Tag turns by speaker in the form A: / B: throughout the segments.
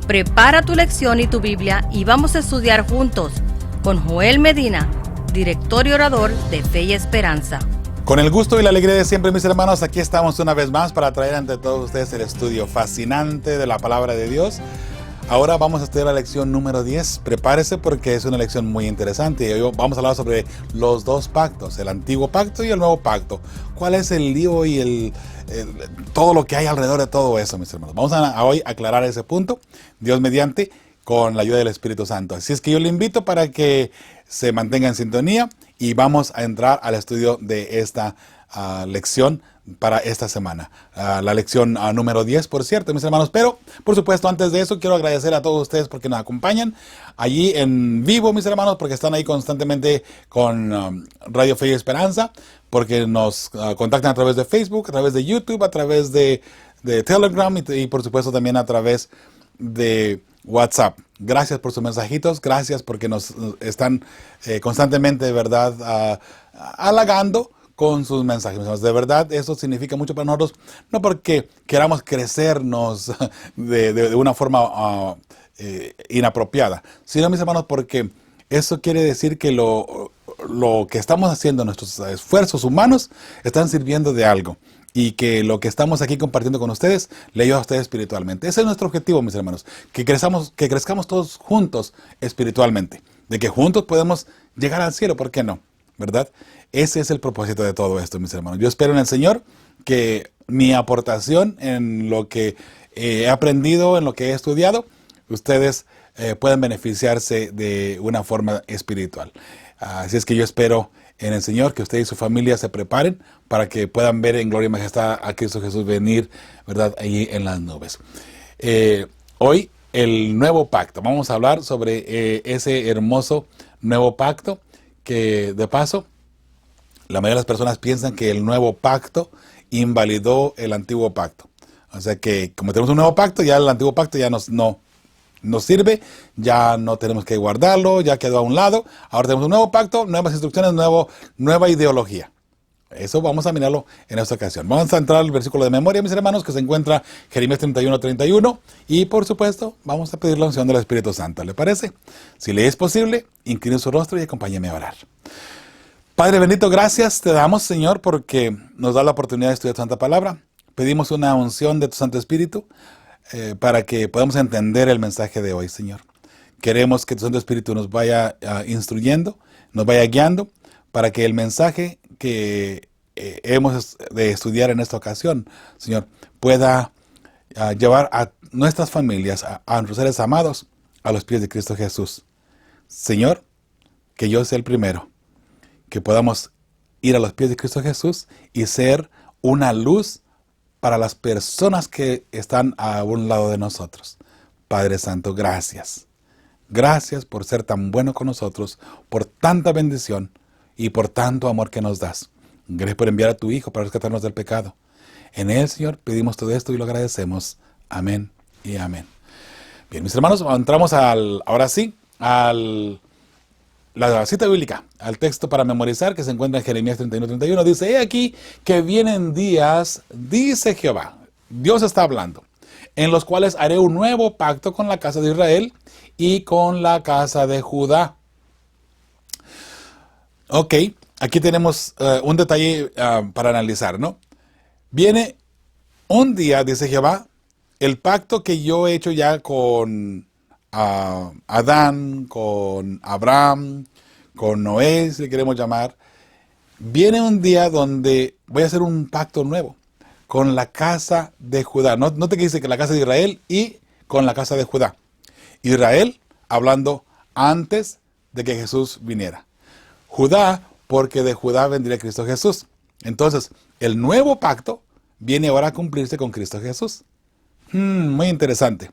A: Prepara tu lección y tu Biblia y vamos a estudiar juntos con Joel Medina, director y orador de Fe y Esperanza.
B: Con el gusto y la alegría de siempre, mis hermanos, aquí estamos una vez más para traer ante todos ustedes el estudio fascinante de la Palabra de Dios. Ahora vamos a estudiar la lección número 10. Prepárese porque es una lección muy interesante. Y hoy vamos a hablar sobre los dos pactos, el antiguo pacto y el nuevo pacto. ¿Cuál es el lío y todo lo que hay alrededor de todo eso, mis hermanos? Vamos a hoy aclarar ese punto, Dios mediante, con la ayuda del Espíritu Santo. Así es que yo le invito para que se mantenga en sintonía y vamos a entrar al estudio de esta lección para esta semana. La lección número 10, por cierto, mis hermanos. Pero, por supuesto, antes de eso, quiero agradecer a todos ustedes porque nos acompañan allí en vivo, mis hermanos, porque están ahí constantemente con Radio Fe y Esperanza, porque nos contactan a través de Facebook, a través de YouTube, a través de Telegram y, por supuesto, también a través de WhatsApp. Gracias por sus mensajitos, gracias porque nos están constantemente, de verdad, halagando con sus mensajes. De verdad, eso significa mucho para nosotros, no porque queramos crecernos de una forma inapropiada, sino, mis hermanos, porque eso quiere decir que lo que estamos haciendo, nuestros esfuerzos humanos, están sirviendo de algo. Y que lo que estamos aquí compartiendo con ustedes le ayuda a ustedes espiritualmente. Ese es nuestro objetivo, mis hermanos. Que crezcamos todos juntos espiritualmente. De que juntos podemos llegar al cielo, ¿por qué no? ¿Verdad? Ese es el propósito de todo esto, mis hermanos. Yo espero en el Señor que mi aportación en lo que he aprendido, en lo que he estudiado, ustedes puedan beneficiarse de una forma espiritual. Así es que yo espero en el Señor que usted y su familia se preparen para que puedan ver en gloria y majestad a Cristo Jesús venir, ¿verdad?, allí en las nubes. Hoy, el nuevo pacto. Vamos a hablar sobre ese hermoso nuevo pacto que, de paso, la mayoría de las personas piensan que el nuevo pacto invalidó el antiguo pacto. O sea que, como tenemos un nuevo pacto, ya el antiguo pacto ya no sirve, ya no tenemos que guardarlo, ya quedó a un lado. Ahora tenemos un nuevo pacto, nuevas instrucciones, nueva ideología. Eso vamos a mirarlo en esta ocasión. Vamos a entrar al versículo de memoria, mis hermanos, que se encuentra Jeremías 31:31. Y por supuesto, vamos a pedir la unción del Espíritu Santo. ¿Le parece? Si le es posible, incline su rostro y acompáñeme a orar. Padre bendito, gracias te damos, Señor, porque nos da la oportunidad de estudiar tu santa palabra. Pedimos una unción de tu Santo Espíritu para que podamos entender el mensaje de hoy, Señor. Queremos que tu Santo Espíritu nos vaya instruyendo, nos vaya guiando, para que el mensaje que hemos de estudiar en esta ocasión, Señor, pueda llevar a nuestras familias, a nuestros seres amados, a los pies de Cristo Jesús. Señor, que yo sea el primero, que podamos ir a los pies de Cristo Jesús y ser una luz para las personas que están a un lado de nosotros. Padre Santo, gracias. Gracias por ser tan bueno con nosotros, por tanta bendición y por tanto amor que nos das. Gracias por enviar a tu Hijo para rescatarnos del pecado. En Él, Señor, pedimos todo esto y lo agradecemos. Amén y amén. Bien, mis hermanos, entramos ahora sí a la cita bíblica, al texto para memorizar que se encuentra en Jeremías 31:31. Dice: he aquí que vienen días, dice Jehová, Dios está hablando, en los cuales haré un nuevo pacto con la casa de Israel y con la casa de Judá. Ok, aquí tenemos un detalle para analizar, ¿no? Viene un día, dice Jehová, el pacto que yo he hecho ya con Adán, con Abraham, con Noé, si le queremos llamar. Viene un día donde voy a hacer un pacto nuevo con la casa de Judá. Note que dice que la casa de Israel y con la casa de Judá. Israel hablando antes de que Jesús viniera. Judá, porque de Judá vendría Cristo Jesús. Entonces, el nuevo pacto viene ahora a cumplirse con Cristo Jesús. Muy interesante.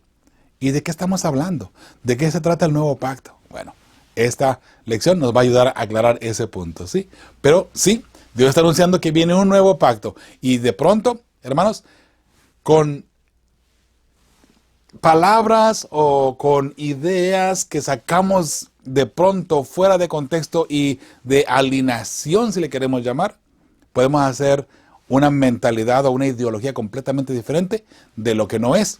B: ¿Y de qué estamos hablando? ¿De qué se trata el nuevo pacto? Bueno, esta lección nos va a ayudar a aclarar ese punto, ¿sí? Pero sí, Dios está anunciando que viene un nuevo pacto. Y de pronto, hermanos, con palabras o con ideas que sacamos de pronto fuera de contexto y de alineación, si le queremos llamar, podemos hacer una mentalidad o una ideología completamente diferente de lo que no es.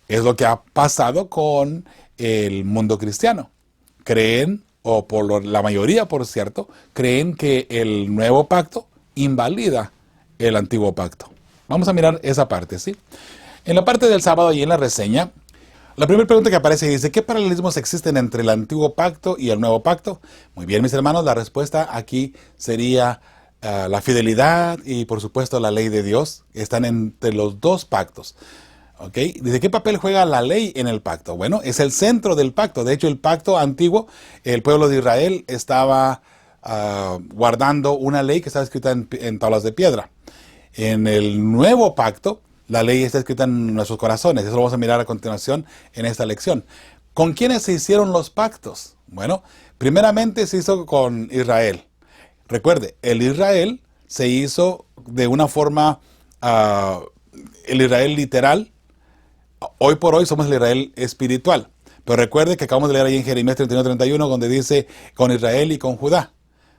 B: Es lo que ha pasado con el mundo cristiano. Creen, o la mayoría, por cierto, creen que el nuevo pacto invalida el antiguo pacto. Vamos a mirar esa parte, ¿sí? En la parte del sábado y en la reseña, la primera pregunta que aparece dice, ¿qué paralelismos existen entre el antiguo pacto y el nuevo pacto? Muy bien, mis hermanos, la respuesta aquí sería la fidelidad y, por supuesto, la ley de Dios. Están entre los dos pactos. ¿Ok? Dice, ¿qué papel juega la ley en el pacto? Bueno, es el centro del pacto. De hecho, el pacto antiguo, el pueblo de Israel estaba guardando una ley que estaba escrita en tablas de piedra. En el nuevo pacto, la ley está escrita en nuestros corazones. Eso lo vamos a mirar a continuación en esta lección. ¿Con quiénes se hicieron los pactos? Bueno, primeramente se hizo con Israel. Recuerde, el Israel se hizo de una forma, el Israel literal. Hoy por hoy somos el Israel espiritual. Pero recuerde que acabamos de leer ahí en Jeremías 31:31, donde dice con Israel y con Judá.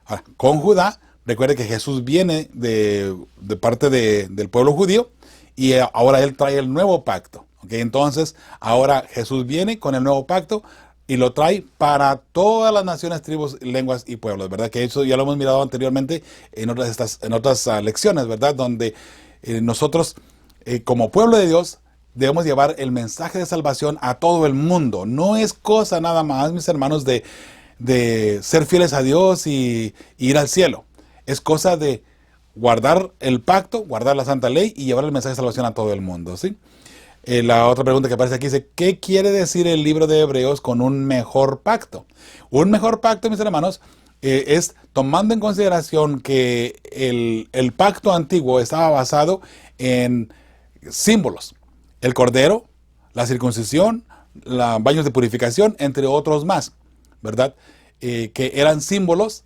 B: Ahora, con Judá, recuerde que Jesús viene de parte del pueblo judío y ahora Él trae el nuevo pacto. ¿Okay? Entonces, ahora Jesús viene con el nuevo pacto y lo trae para todas las naciones, tribus, lenguas y pueblos, ¿verdad? Que eso ya lo hemos mirado anteriormente en otras lecciones, ¿verdad? Donde nosotros, como pueblo de Dios, debemos llevar el mensaje de salvación a todo el mundo. No es cosa nada más, mis hermanos, de ser fieles a Dios y ir al cielo. Es cosa de guardar el pacto, guardar la santa ley y llevar el mensaje de salvación a todo el mundo, ¿sí? La otra pregunta que aparece aquí dice, ¿qué quiere decir el libro de Hebreos con un mejor pacto? Un mejor pacto, mis hermanos, es tomando en consideración que el pacto antiguo estaba basado en símbolos. El cordero, la circuncisión, los baños de purificación, entre otros más, ¿verdad? Que eran símbolos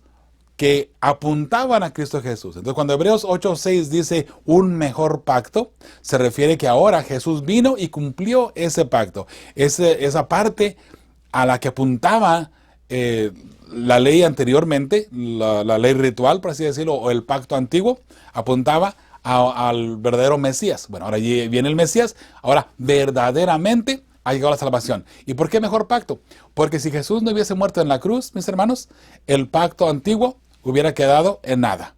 B: que apuntaban a Cristo Jesús. Entonces, cuando Hebreos 8:6 dice un mejor pacto, se refiere que ahora Jesús vino y cumplió ese pacto. Esa parte a la que apuntaba la ley anteriormente, la ley ritual, por así decirlo, o el pacto antiguo, apuntaba al verdadero Mesías. Bueno, ahora viene el Mesías, ahora verdaderamente ha llegado la salvación. ¿Y por qué mejor pacto? Porque si Jesús no hubiese muerto en la cruz, mis hermanos, el pacto antiguo hubiera quedado en nada.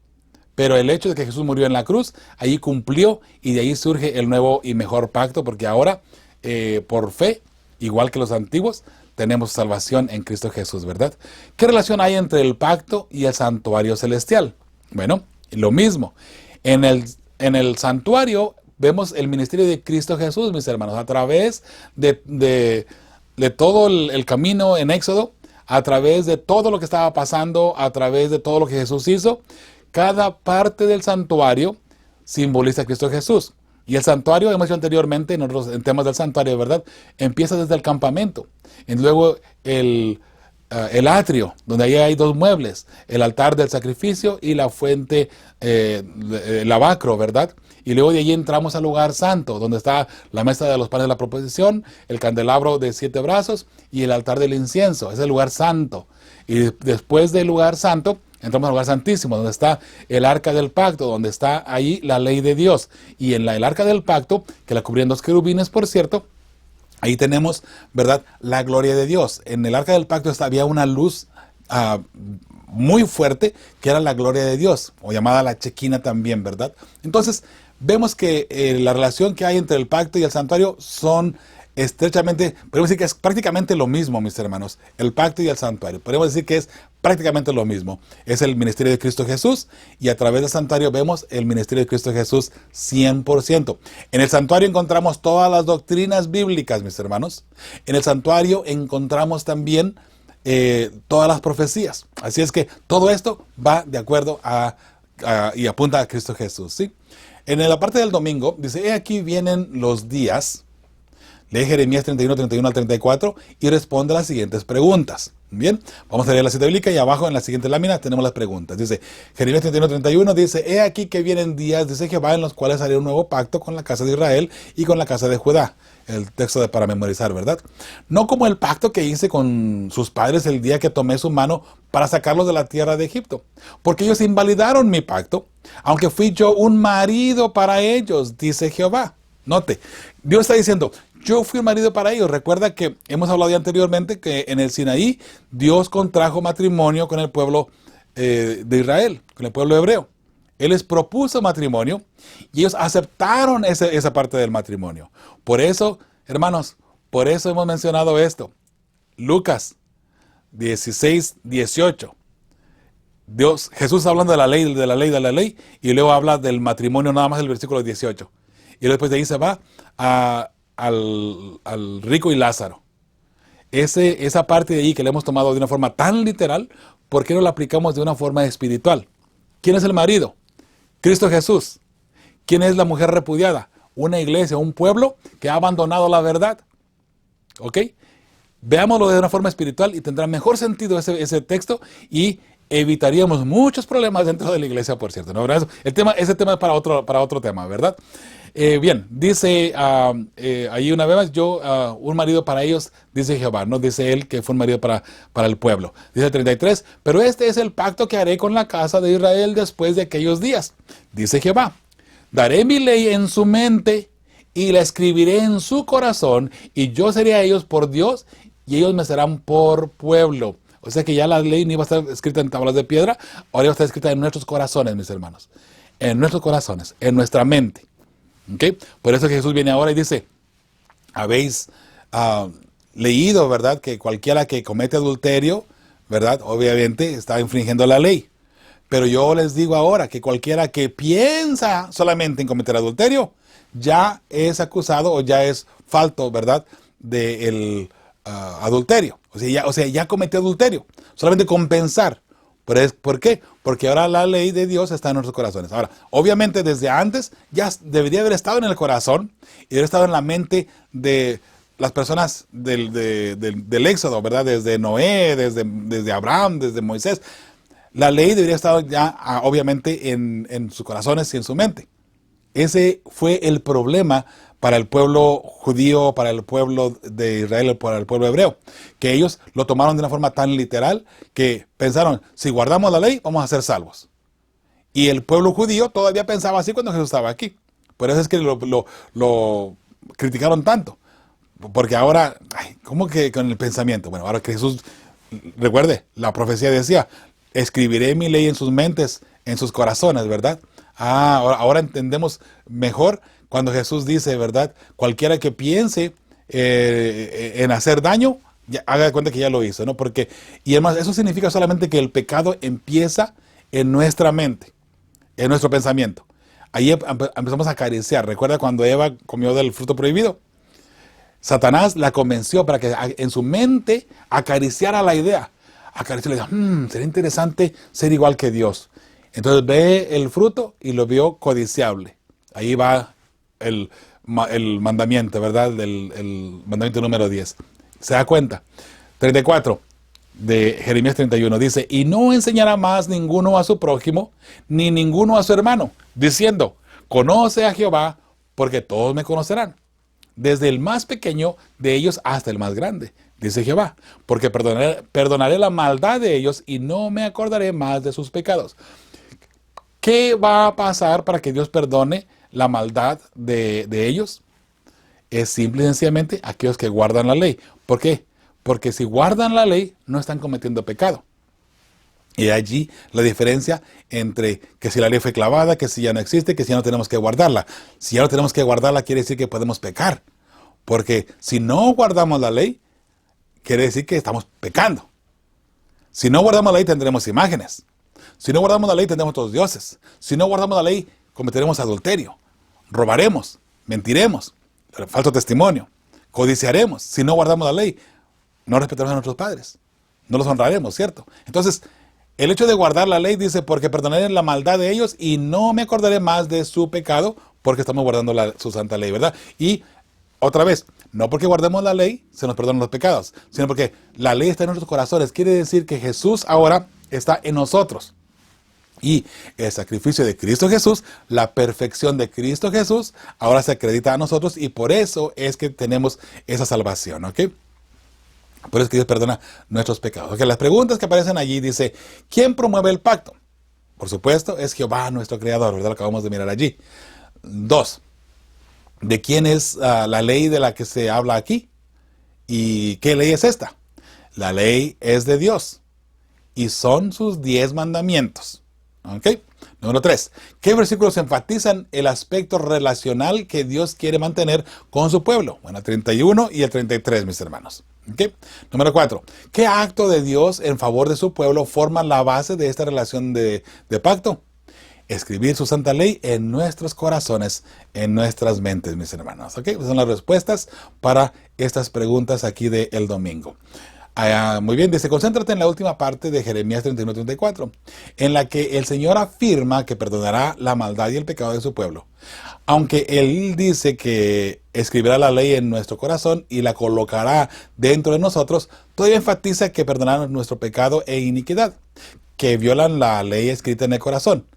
B: Pero el hecho de que Jesús murió en la cruz, ahí cumplió y de ahí surge el nuevo y mejor pacto, porque ahora, por fe, igual que los antiguos, tenemos salvación en Cristo Jesús, ¿verdad? ¿Qué relación hay entre el pacto y el santuario celestial? Bueno, lo mismo. En el santuario vemos el ministerio de Cristo Jesús, mis hermanos, a través de todo el camino en Éxodo, a través de todo lo que estaba pasando, a través de todo lo que Jesús hizo. Cada parte del santuario simboliza a Cristo Jesús. Y el santuario, hemos dicho anteriormente en temas del santuario, ¿verdad? Empieza desde el campamento. Y luego el atrio, donde ahí hay dos muebles, el altar del sacrificio y la fuente, el lavacro, ¿verdad? Y luego de allí entramos al lugar santo, donde está la mesa de los panes de la proposición, el candelabro de 7 brazos y el altar del incienso. Es el lugar santo. Y después del lugar santo, entramos al lugar santísimo, donde está el arca del pacto, donde está ahí la ley de Dios. Y en el arca del pacto, que la cubrían 2 querubines, por cierto, ahí tenemos, ¿verdad?, la gloria de Dios. En el arca del pacto había una luz muy fuerte, que era la gloria de Dios, o llamada la chequina también, ¿verdad? Entonces, vemos que la relación que hay entre el pacto y el santuario son estrechamente, podemos decir que es prácticamente lo mismo, mis hermanos, el pacto y el santuario. Podemos decir que es prácticamente lo mismo. Es el ministerio de Cristo Jesús y a través del santuario vemos el ministerio de Cristo Jesús 100%. En el santuario encontramos todas las doctrinas bíblicas, mis hermanos. En el santuario encontramos también todas las profecías. Así es que todo esto va de acuerdo y apunta a Cristo Jesús, ¿sí? En la parte del domingo dice, aquí vienen los días. Lee Jeremías 31 al 34 y responde las siguientes preguntas. Bien, vamos a leer la cita bíblica y abajo en la siguiente lámina tenemos las preguntas. Dice, Jeremías 31 dice, aquí que vienen días, dice Jehová, en los cuales haré un nuevo pacto con la casa de Israel y con la casa de Judá. El texto para memorizar, ¿verdad? No como el pacto que hice con sus padres el día que tomé su mano para sacarlos de la tierra de Egipto. Porque ellos invalidaron mi pacto, aunque fui yo un marido para ellos, dice Jehová. Note, Dios está diciendo, yo fui un marido para ellos. Recuerda que hemos hablado ya anteriormente que en el Sinaí Dios contrajo matrimonio con el pueblo de Israel, con el pueblo hebreo. Él les propuso matrimonio y ellos aceptaron esa parte del matrimonio. Por eso, hermanos, por eso hemos mencionado esto. Lucas 16, 18. Jesús hablando de la ley, y luego habla del matrimonio nada más del versículo 18. Y después de ahí se va al rico y Lázaro. Esa parte de ahí que le hemos tomado de una forma tan literal, ¿por qué no la aplicamos de una forma espiritual? ¿Quién es el marido? Cristo Jesús. ¿Quién es la mujer repudiada? Una iglesia, un pueblo que ha abandonado la verdad. ¿Ok? Veámoslo de una forma espiritual y tendrá mejor sentido ese texto y evitaríamos muchos problemas dentro de la iglesia, por cierto, ¿no? Ese tema es para otro tema, ¿verdad? Bien, dice ahí una vez más, un marido para ellos, dice Jehová, no dice él que fue un marido para el pueblo. Dice el 33, pero este es el pacto que haré con la casa de Israel después de aquellos días. Dice Jehová, daré mi ley en su mente y la escribiré en su corazón, y yo seré a ellos por Dios, y ellos me serán por pueblo. O sea que ya la ley no iba a estar escrita en tablas de piedra, ahora iba a estar escrita en nuestros corazones, mis hermanos. En nuestros corazones, en nuestra mente. ¿Okay? Por eso que Jesús viene ahora y dice, habéis leído, ¿verdad? Que cualquiera que comete adulterio, ¿verdad? Obviamente está infringiendo la ley. Pero yo les digo ahora que cualquiera que piensa solamente en cometer adulterio, ya es acusado o ya es falto, ¿verdad? Del adulterio. O sea, ya cometió adulterio. Solamente con pensar. ¿Por qué? Porque ahora la ley de Dios está en nuestros corazones. Ahora, obviamente desde antes ya debería haber estado en el corazón y haber estado en la mente de las personas del Éxodo, ¿verdad? Desde Noé, desde Abraham, desde Moisés. La ley debería estar ya obviamente en sus corazones y en su mente. Ese fue el problema para el pueblo judío, para el pueblo de Israel, para el pueblo hebreo, que ellos lo tomaron de una forma tan literal que pensaron, si guardamos la ley, vamos a ser salvos. Y el pueblo judío todavía pensaba así cuando Jesús estaba aquí. Por eso es que lo criticaron tanto. Porque ahora, ¿cómo que con el pensamiento? Bueno, ahora que Jesús, recuerde, la profecía decía, escribiré mi ley en sus mentes, en sus corazones, ¿verdad? Ahora entendemos mejor cuando Jesús dice, ¿verdad? Cualquiera que piense en hacer daño, haga de cuenta que ya lo hizo, ¿no? Y además, eso significa solamente que el pecado empieza en nuestra mente, en nuestro pensamiento. Ahí empezamos a acariciar. ¿Recuerda cuando Eva comió del fruto prohibido? Satanás la convenció para que en su mente acariciara la idea. Acarició y le dijo, sería interesante ser igual que Dios. Entonces ve el fruto y lo vio codiciable. Ahí va el mandamiento, ¿verdad? El mandamiento número 10. ¿Se da cuenta? 34 de Jeremías 31 dice, y no enseñará más ninguno a su prójimo, ni ninguno a su hermano, diciendo, conoce a Jehová, porque todos me conocerán, desde el más pequeño de ellos hasta el más grande, dice Jehová, porque perdonaré la maldad de ellos y no me acordaré más de sus pecados. ¿Qué va a pasar para que Dios perdone la maldad de ellos? Es simple y sencillamente aquellos que guardan la ley. ¿Por qué? Porque si guardan la ley, no están cometiendo pecado. Y allí la diferencia entre que si la ley fue clavada, que si ya no existe, que si ya no tenemos que guardarla. Si ya no tenemos que guardarla, quiere decir que podemos pecar. Porque si no guardamos la ley, quiere decir que estamos pecando. Si no guardamos la ley, tendremos imágenes. Si no guardamos la ley, tendremos otros dioses. Si no guardamos la ley, cometeremos adulterio, robaremos, mentiremos, falso testimonio, codiciaremos. Si no guardamos la ley, no respetaremos a nuestros padres, no los honraremos, ¿cierto? Entonces, el hecho de guardar la ley dice, porque perdonaré la maldad de ellos y no me acordaré más de su pecado, porque estamos guardando su santa ley, ¿verdad? Y otra vez, no porque guardemos la ley, se nos perdonan los pecados, sino porque la ley está en nuestros corazones. Quiere decir que Jesús ahora está en nosotros. Y el sacrificio de Cristo Jesús, la perfección de Cristo Jesús, ahora se acredita a nosotros y por eso es que tenemos esa salvación, ¿ok? Por eso es que Dios perdona nuestros pecados. Okay, las preguntas que aparecen allí dice, ¿quién promueve el pacto? Por supuesto, es Jehová nuestro Creador, ¿verdad? Lo acabamos de mirar allí. 2. ¿De quién es la ley de la que se habla aquí? ¿Y qué ley es esta? La ley es de Dios y son sus 10 mandamientos. ¿Ok? Número 3. ¿Qué versículos enfatizan el aspecto relacional que Dios quiere mantener con su pueblo? Bueno, el 31 y el 33, mis hermanos. ¿Ok? Número 4. ¿Qué acto de Dios en favor de su pueblo forma la base de esta relación de pacto? Escribir su santa ley en nuestros corazones, en nuestras mentes, mis hermanos. ¿Ok? Esas son las respuestas para estas preguntas aquí del domingo. Muy bien, dice, concéntrate en la última parte de Jeremías 31-34, en la que el Señor afirma que perdonará la maldad y el pecado de su pueblo. Aunque Él dice que escribirá la ley en nuestro corazón y la colocará dentro de nosotros, todavía enfatiza que perdonará nuestro pecado e iniquidad, que violan la ley escrita en el corazón.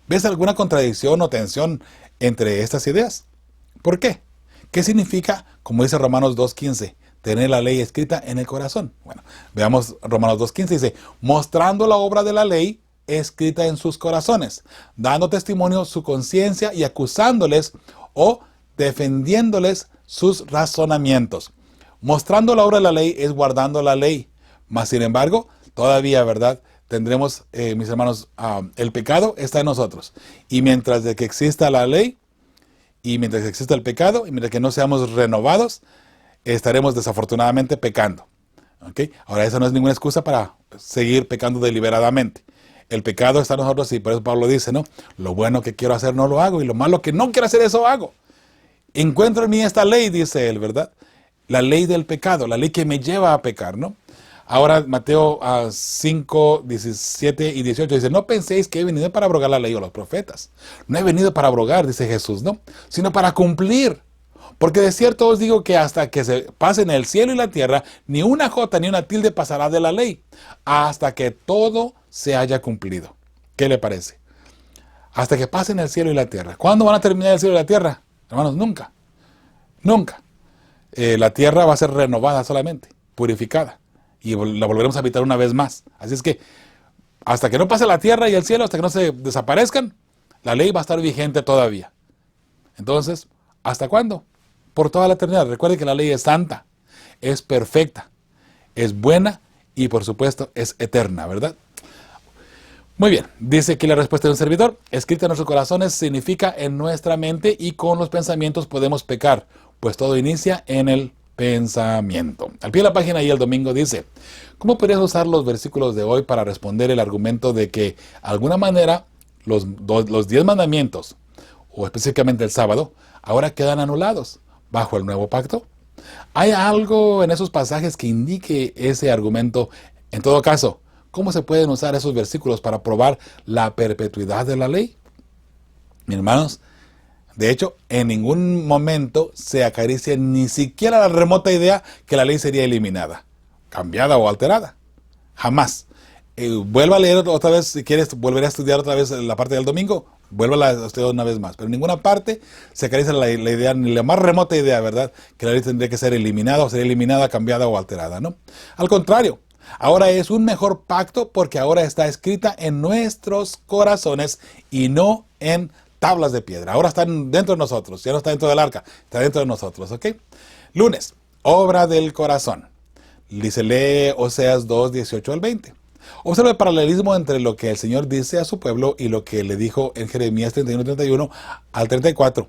B: ¿Ves alguna contradicción o tensión entre estas ideas? ¿Por qué? ¿Qué significa, como dice Romanos 2.15, tener la ley escrita en el corazón? Bueno, veamos Romanos 2.15, dice, mostrando la obra de la ley escrita en sus corazones, dando testimonio su conciencia y acusándoles o defendiéndoles sus razonamientos. Mostrando la obra de la ley es guardando la ley, mas sin embargo, todavía, ¿verdad?, tendremos, mis hermanos, el pecado está en nosotros. Y mientras de que exista la ley, y mientras que exista el pecado, y mientras que no seamos renovados, estaremos desafortunadamente pecando. ¿Okay? Ahora, esa no es ninguna excusa para seguir pecando deliberadamente. El pecado está en nosotros y por eso Pablo dice, ¿no? Lo bueno que quiero hacer no lo hago y lo malo que no quiero hacer eso hago. Encuentro en mí esta ley, dice él, ¿verdad? La ley del pecado, la ley que me lleva a pecar, ¿no? Ahora Mateo 5, 17 y 18 dice, no penséis que he venido para abrogar la ley o los profetas. No he venido para abrogar, dice Jesús, ¿no? Sino para cumplir. Porque de cierto os digo que hasta que se pasen el cielo y la tierra, ni una jota ni una tilde pasará de la ley, hasta que todo se haya cumplido. ¿Qué le parece? Hasta que pasen el cielo y la tierra. ¿Cuándo van a terminar el cielo y la tierra? Hermanos, nunca. Nunca. La tierra va a ser renovada solamente, purificada. Y la volveremos a habitar una vez más. Así es que hasta que no pase la tierra y el cielo, hasta que no se desaparezcan, la ley va a estar vigente todavía. Entonces, ¿hasta cuándo? Por toda la eternidad. Recuerde que la ley es santa, es perfecta, es buena y por supuesto es eterna, ¿verdad? Muy bien, dice aquí la respuesta de un servidor. Escrita en nuestros corazones significa en nuestra mente y con los pensamientos podemos pecar, pues todo inicia en el pensamiento. Al pie de la página y el domingo dice, ¿cómo podrías usar los versículos de hoy para responder el argumento de que, de alguna manera, los 10 mandamientos, o específicamente el sábado, ahora quedan anulados bajo el nuevo pacto? ¿Hay algo en esos pasajes que indique ese argumento? En todo caso, ¿cómo se pueden usar esos versículos para probar la perpetuidad de la ley? Mis hermanos, de hecho, en ningún momento se acaricia ni siquiera la remota idea que la ley sería eliminada, cambiada o alterada. Jamás. Vuelva a leer otra vez, si quieres, volveré a estudiar otra vez la parte del domingo, vuelva a estudiar una vez más. Pero en ninguna parte se acaricia la idea, ni la más remota idea, ¿verdad?, que la ley tendría que ser eliminada, o sería eliminada, cambiada o alterada, ¿no? Al contrario, ahora es un mejor pacto porque ahora está escrita en nuestros corazones y no en tablas de piedra. Ahora están dentro de nosotros, ya no está dentro del arca, está dentro de nosotros, ¿ok? Lunes, obra del corazón. Dice, lee Oseas 2, 18 al 20. Observa el paralelismo entre lo que el Señor dice a su pueblo y lo que le dijo en Jeremías 31, 31 al 34.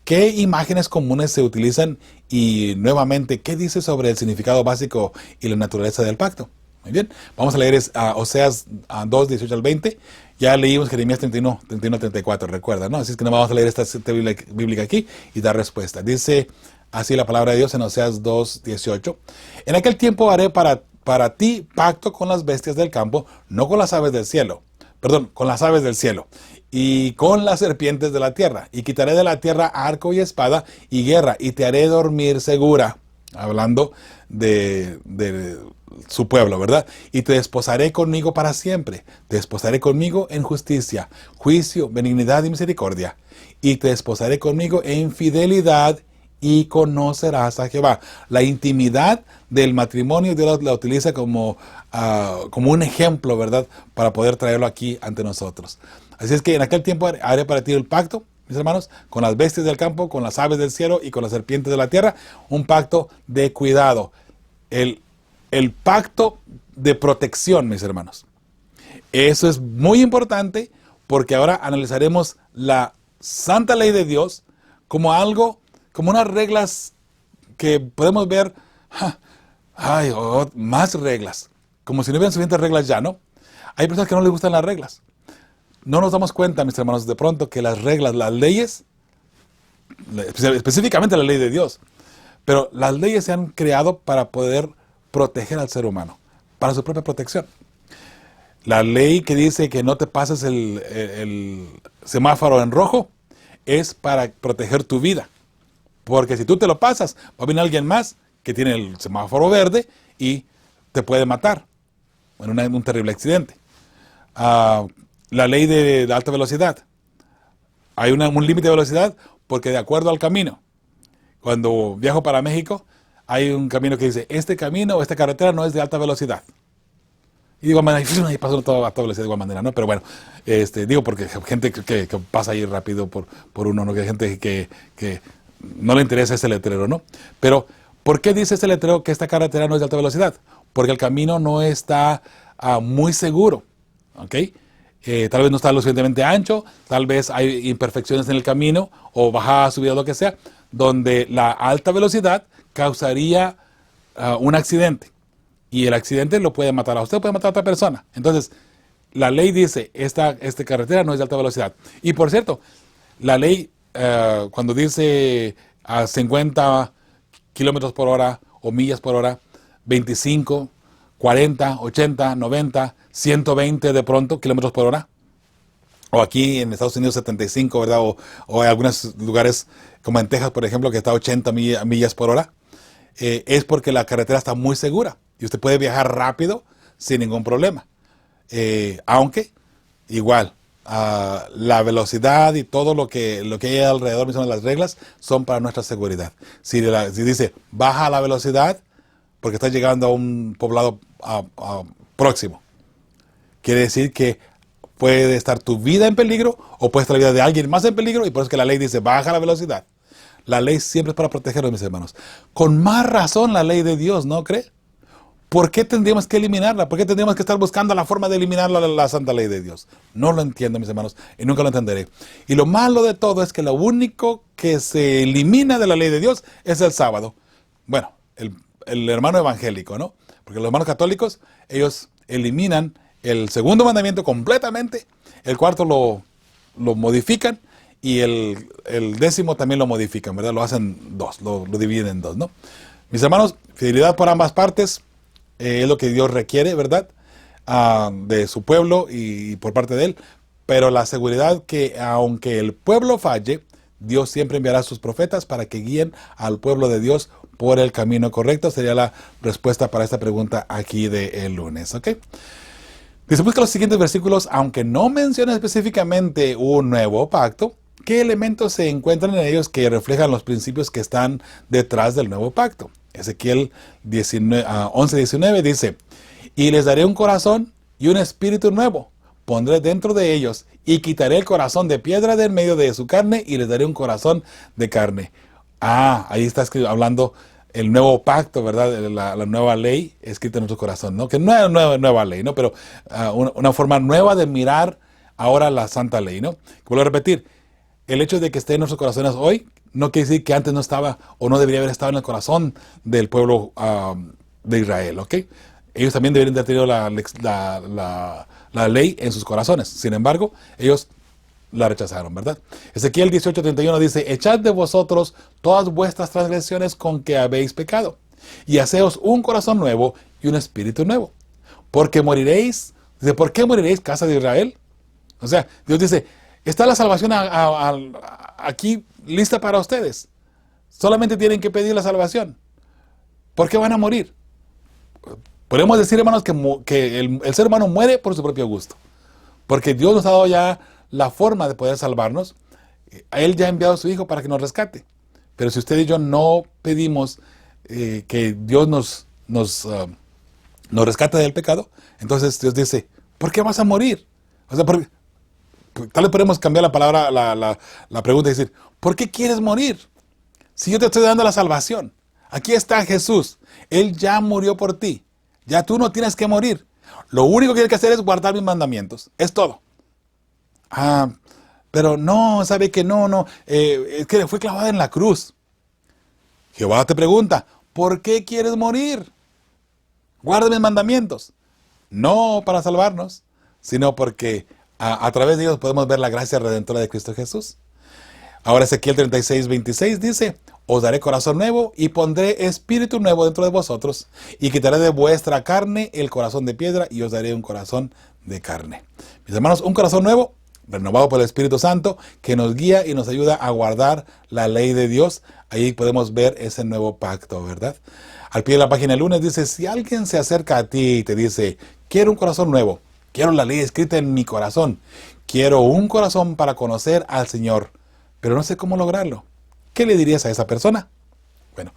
B: ¿Qué imágenes comunes se utilizan? Y nuevamente, ¿qué dice sobre el significado básico y la naturaleza del pacto? Muy bien, vamos a leer Oseas 2, 18 al 20. Ya leímos Jeremías 31, 34, recuerda, ¿no? Así es que no vamos a leer esta cita bíblica aquí y dar respuesta. Dice así la palabra de Dios en Oseas 2, 18. En aquel tiempo haré para ti pacto con las bestias del campo, no con las aves del cielo. Perdón, con las aves del cielo. Y con las serpientes de la tierra. Y quitaré de la tierra arco y espada y guerra. Y te haré dormir segura. Hablando de su pueblo, ¿verdad? Y te desposaré conmigo para siempre. Te desposaré conmigo en justicia, juicio, benignidad y misericordia. Y te desposaré conmigo en fidelidad y conocerás a Jehová. La intimidad del matrimonio Dios la utiliza como un ejemplo, ¿verdad?, para poder traerlo aquí ante nosotros. Así es que en aquel tiempo haré para ti el pacto mis hermanos, con las bestias del campo, con las aves del cielo y con las serpientes de la tierra. Un pacto de cuidado. El pacto de protección, mis hermanos. Eso es muy importante porque ahora analizaremos la santa ley de Dios como algo, como unas reglas que podemos ver, más reglas, como si no hubieran suficientes reglas ya, ¿no? Hay personas que no les gustan las reglas. No nos damos cuenta, mis hermanos, de pronto que las reglas, las leyes, específicamente la ley de Dios, pero las leyes se han creado para poder proteger al ser humano, para su propia protección. La ley que dice que no te pases el semáforo en rojo es para proteger tu vida. Porque si tú te lo pasas, va a venir alguien más que tiene el semáforo verde y te puede matar en un terrible accidente. La ley de alta velocidad. Hay un límite de velocidad porque de acuerdo al camino. Cuando viajo para México, hay un camino que dice, este camino o esta carretera no es de alta velocidad. Y de igual manera, ahí pasó todo a toda velocidad de igual manera, ¿no? Pero bueno, digo porque gente que pasa ahí rápido por uno, ¿no? Que hay gente que no le interesa ese letrero, ¿no? Pero, ¿por qué dice ese letrero que esta carretera no es de alta velocidad? Porque el camino no está muy seguro, ¿ok? Tal vez no está lo suficientemente ancho, tal vez hay imperfecciones en el camino, o bajada, subida, lo que sea, donde la alta velocidad causaría un accidente. Y el accidente lo puede matar a usted, puede matar a otra persona. Entonces, la ley dice, esta carretera no es de alta velocidad. Y por cierto, la ley, cuando dice a 50 kilómetros por hora o millas por hora, 25, 40, 80, 90, 120 de pronto kilómetros por hora, o aquí en Estados Unidos 75, ¿verdad? O en algunos lugares, como en Texas, por ejemplo, que está a 80 millas por hora, es porque la carretera está muy segura. Y usted puede viajar rápido sin ningún problema. Aunque, igual, la velocidad y todo lo que hay alrededor, son las reglas, son para nuestra seguridad. Si dice, baja la velocidad, porque está llegando a un poblado próximo, quiere decir que puede estar tu vida en peligro, o puede estar la vida de alguien más en peligro, y por eso es que la ley dice, baja la velocidad. La ley siempre es para protegerlos, mis hermanos. Con más razón la ley de Dios, ¿no cree? ¿Por qué tendríamos que eliminarla? ¿Por qué tendríamos que estar buscando la forma de eliminar la santa ley de Dios? No lo entiendo, mis hermanos, y nunca lo entenderé. Y lo malo de todo es que lo único que se elimina de la ley de Dios es el sábado. Bueno, el hermano evangélico, ¿no? Porque los hermanos católicos, ellos eliminan el segundo mandamiento completamente, el cuarto lo modifican, y el 10º también lo modifican, ¿verdad? Lo hacen dos, lo dividen en dos, ¿no? Mis hermanos, fidelidad por ambas partes. Es lo que Dios requiere, ¿verdad? De su pueblo y por parte de Él. Pero la seguridad que aunque el pueblo falle, Dios siempre enviará a sus profetas para que guíen al pueblo de Dios por el camino correcto. Sería la respuesta para esta pregunta aquí del lunes, ¿ok? Dice, busca los siguientes versículos, aunque no menciona específicamente un nuevo pacto, ¿qué elementos se encuentran en ellos que reflejan los principios que están detrás del nuevo pacto? Ezequiel 11:19 dice, y les daré un corazón y un espíritu nuevo, pondré dentro de ellos y quitaré el corazón de piedra de en medio de su carne y les daré un corazón de carne. Ahí está hablando el nuevo pacto, ¿verdad? La nueva ley escrita en nuestro corazón, ¿no? Que no es nueva ley, ¿no? Pero una forma nueva de mirar ahora la santa ley, ¿no? Vuelvo a repetir, el hecho de que esté en nuestros corazones hoy no quiere decir que antes no estaba o no debería haber estado en el corazón del pueblo de Israel, ¿ok? Ellos también deberían de haber tenido la ley en sus corazones. Sin embargo, ellos la rechazaron, ¿verdad? Ezequiel 18:31 dice, echad de vosotros todas vuestras transgresiones con que habéis pecado, y haceos un corazón nuevo y un espíritu nuevo. Porque moriréis. Dice, ¿por qué moriréis, casa de Israel? O sea, Dios dice, está la salvación aquí lista para ustedes. Solamente tienen que pedir la salvación. ¿Por qué van a morir? Podemos decir, hermanos, que el ser humano muere por su propio gusto. Porque Dios nos ha dado ya la forma de poder salvarnos. Él ya ha enviado a su Hijo para que nos rescate. Pero si usted y yo no pedimos que Dios nos rescate del pecado, entonces Dios dice, ¿por qué vas a morir? O sea, ¿por tal vez podemos cambiar la palabra, la pregunta y decir, ¿por qué quieres morir? Si yo te estoy dando la salvación. Aquí está Jesús. Él ya murió por ti. Ya tú no tienes que morir. Lo único que tienes que hacer es guardar mis mandamientos. Es todo. Pero no, sabe que no. Es que fue clavado en la cruz. Jehová te pregunta, ¿por qué quieres morir? Guarda mis mandamientos. No para salvarnos, sino porque a través de ellos podemos ver la gracia redentora de Cristo Jesús. Ahora Ezequiel 36:26 dice, os daré corazón nuevo y pondré espíritu nuevo dentro de vosotros y quitaré de vuestra carne el corazón de piedra y os daré un corazón de carne. Mis hermanos, un corazón nuevo, renovado por el Espíritu Santo, que nos guía y nos ayuda a guardar la ley de Dios. Ahí podemos ver ese nuevo pacto, ¿verdad? Al pie de la página del lunes dice, si alguien se acerca a ti y te dice, quiero un corazón nuevo, quiero la ley escrita en mi corazón, quiero un corazón para conocer al Señor, pero no sé cómo lograrlo, ¿qué le dirías a esa persona? Bueno,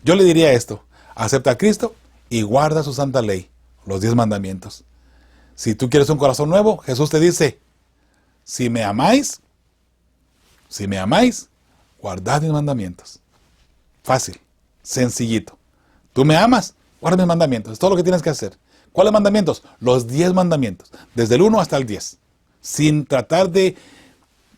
B: yo le diría esto, acepta a Cristo y guarda su santa ley, los 10 mandamientos. Si tú quieres un corazón nuevo, Jesús te dice, si me amáis, guardad mis mandamientos. Fácil, sencillito. Tú me amas, guarda mis mandamientos. Es todo lo que tienes que hacer. ¿Cuáles mandamientos? Los 10 mandamientos. Desde el 1 hasta el 10. Sin tratar de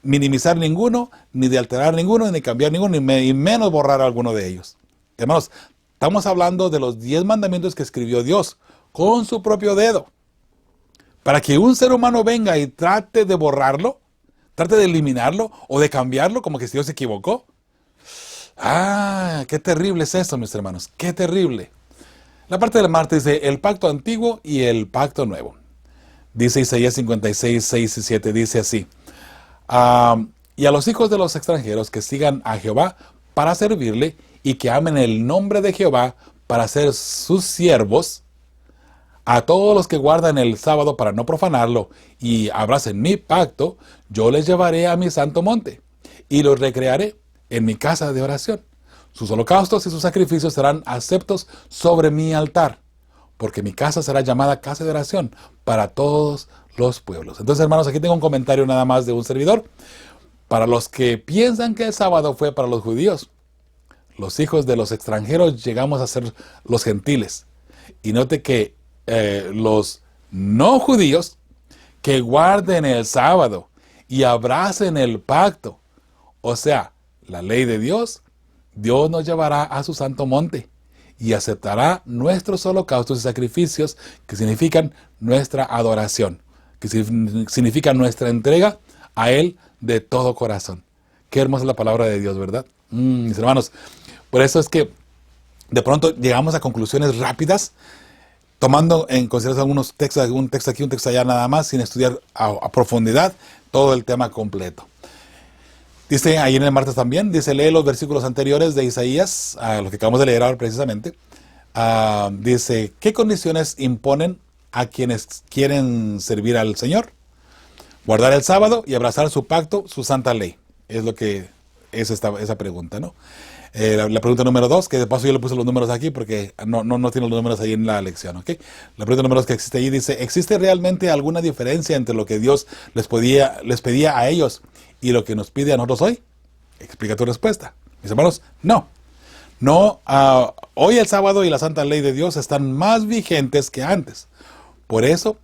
B: minimizar ninguno, ni de alterar ninguno, ni cambiar ninguno, y menos borrar alguno de ellos. Hermanos, estamos hablando de los 10 mandamientos que escribió Dios con su propio dedo. Para que un ser humano venga y trate de borrarlo, trate de eliminarlo o de cambiarlo, como que si Dios se equivocó. Qué terrible es esto, mis hermanos, qué terrible. La parte del martes dice, el pacto antiguo y el pacto nuevo. Dice Isaías 56, 6 y 7, dice así. Y a los hijos de los extranjeros que sigan a Jehová para servirle y que amen el nombre de Jehová para ser sus siervos, a todos los que guardan el sábado para no profanarlo y abracen mi pacto, yo les llevaré a mi santo monte y los recrearé en mi casa de oración. Sus holocaustos y sus sacrificios serán aceptos sobre mi altar, porque mi casa será llamada casa de oración para todos los pueblos. Entonces, hermanos, aquí tengo un comentario nada más de un servidor. Para los que piensan que el sábado fue para los judíos, los hijos de los extranjeros llegamos a ser los gentiles. Y note que los no judíos que guarden el sábado y abracen el pacto, o sea, la ley de Dios, Dios nos llevará a su santo monte y aceptará nuestros holocaustos y sacrificios que significan nuestra adoración, que significan nuestra entrega a Él de todo corazón. Qué hermosa es la palabra de Dios, ¿verdad? Mis hermanos, por eso es que de pronto llegamos a conclusiones rápidas, tomando en consideración algunos textos, un texto aquí, un texto allá nada más, sin estudiar a profundidad todo el tema completo. Dice ahí en el martes también, dice, lee los versículos anteriores de Isaías, los que acabamos de leer ahora precisamente. Dice, ¿qué condiciones imponen a quienes quieren servir al Señor? Guardar el sábado y abrazar su pacto, su santa ley. Es lo que es esa pregunta, ¿no? La pregunta número 2, que de paso yo le puse los números aquí porque no tiene los números ahí en la lección, ¿ok? La pregunta número 2 que existe ahí dice, ¿existe realmente alguna diferencia entre lo que Dios les pedía a ellos y lo que nos pide a nosotros hoy? Explica tu respuesta. Mis hermanos, no. Hoy el sábado y la santa ley de Dios están más vigentes que antes. Por eso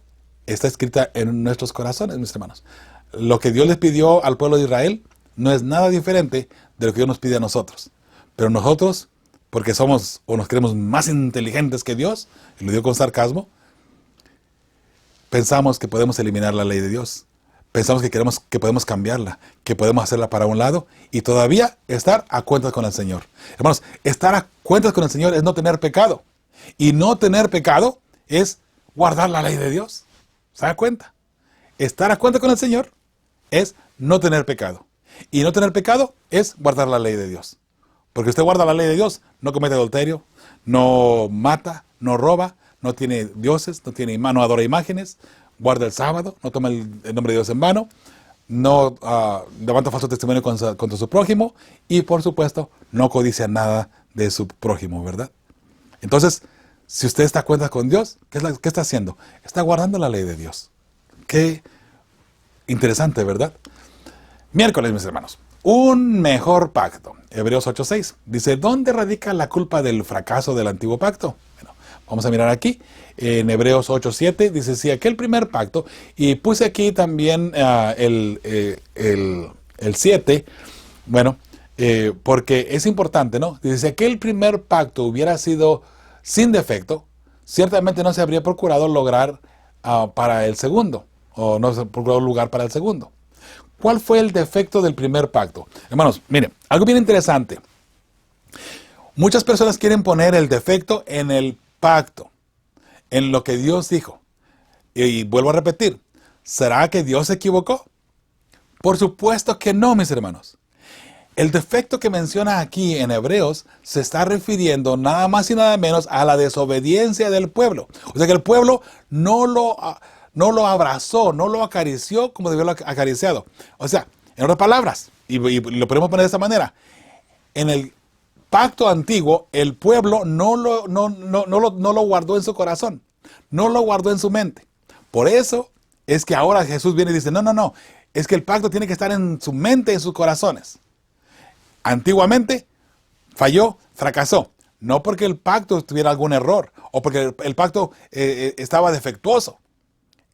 B: está escrita en nuestros corazones, mis hermanos. Lo que Dios les pidió al pueblo de Israel no es nada diferente de lo que Dios nos pide a nosotros. Pero nosotros, porque somos o nos creemos más inteligentes que Dios, y lo digo con sarcasmo, pensamos que podemos eliminar la ley de Dios. Pensamos que podemos cambiarla, que podemos hacerla para un lado y todavía estar a cuentas con el Señor. Hermanos, estar a cuentas con el Señor es no tener pecado. Y no tener pecado es guardar la ley de Dios. ¿Se da cuenta? Estar a cuenta con el Señor es no tener pecado. Y no tener pecado es guardar la ley de Dios. Porque usted guarda la ley de Dios, no comete adulterio, no mata, no roba, no tiene dioses, no adora imágenes, guarda el sábado, no toma el nombre de Dios en vano, no levanta falso testimonio contra su prójimo y, por supuesto, no codicia nada de su prójimo, ¿verdad? Entonces, si usted está a cuenta con Dios, ¿qué está haciendo? Está guardando la ley de Dios. Qué Interesante, ¿verdad? Miércoles, mis hermanos. Un mejor pacto. Hebreos 8:6. Dice, ¿dónde radica la culpa del fracaso del antiguo pacto? Bueno, vamos a mirar aquí. En Hebreos 8:7 dice, si aquel primer pacto, y puse aquí también el 7, bueno, porque es importante, ¿no? Dice, si aquel primer pacto hubiera sido sin defecto, ciertamente no se habría procurado lograr para el segundo, o no se procuró lugar para el segundo. ¿Cuál fue el defecto del primer pacto? Hermanos, miren, algo bien interesante. Muchas personas quieren poner el defecto en el pacto, en lo que Dios dijo. Y vuelvo a repetir, ¿será que Dios se equivocó? Por supuesto que no, mis hermanos. El defecto que menciona aquí en Hebreos se está refiriendo nada más y nada menos a la desobediencia del pueblo. O sea que el pueblo no lo abrazó, no lo acarició como debió haberlo acariciado. O sea, en otras palabras, y lo podemos poner de esta manera, en el pacto antiguo, el pueblo no lo guardó en su corazón, no lo guardó en su mente. Por eso es que ahora Jesús viene y dice, no, es que el pacto tiene que estar en su mente, en sus corazones. Antiguamente falló, fracasó. No porque el pacto tuviera algún error o porque el pacto estaba defectuoso.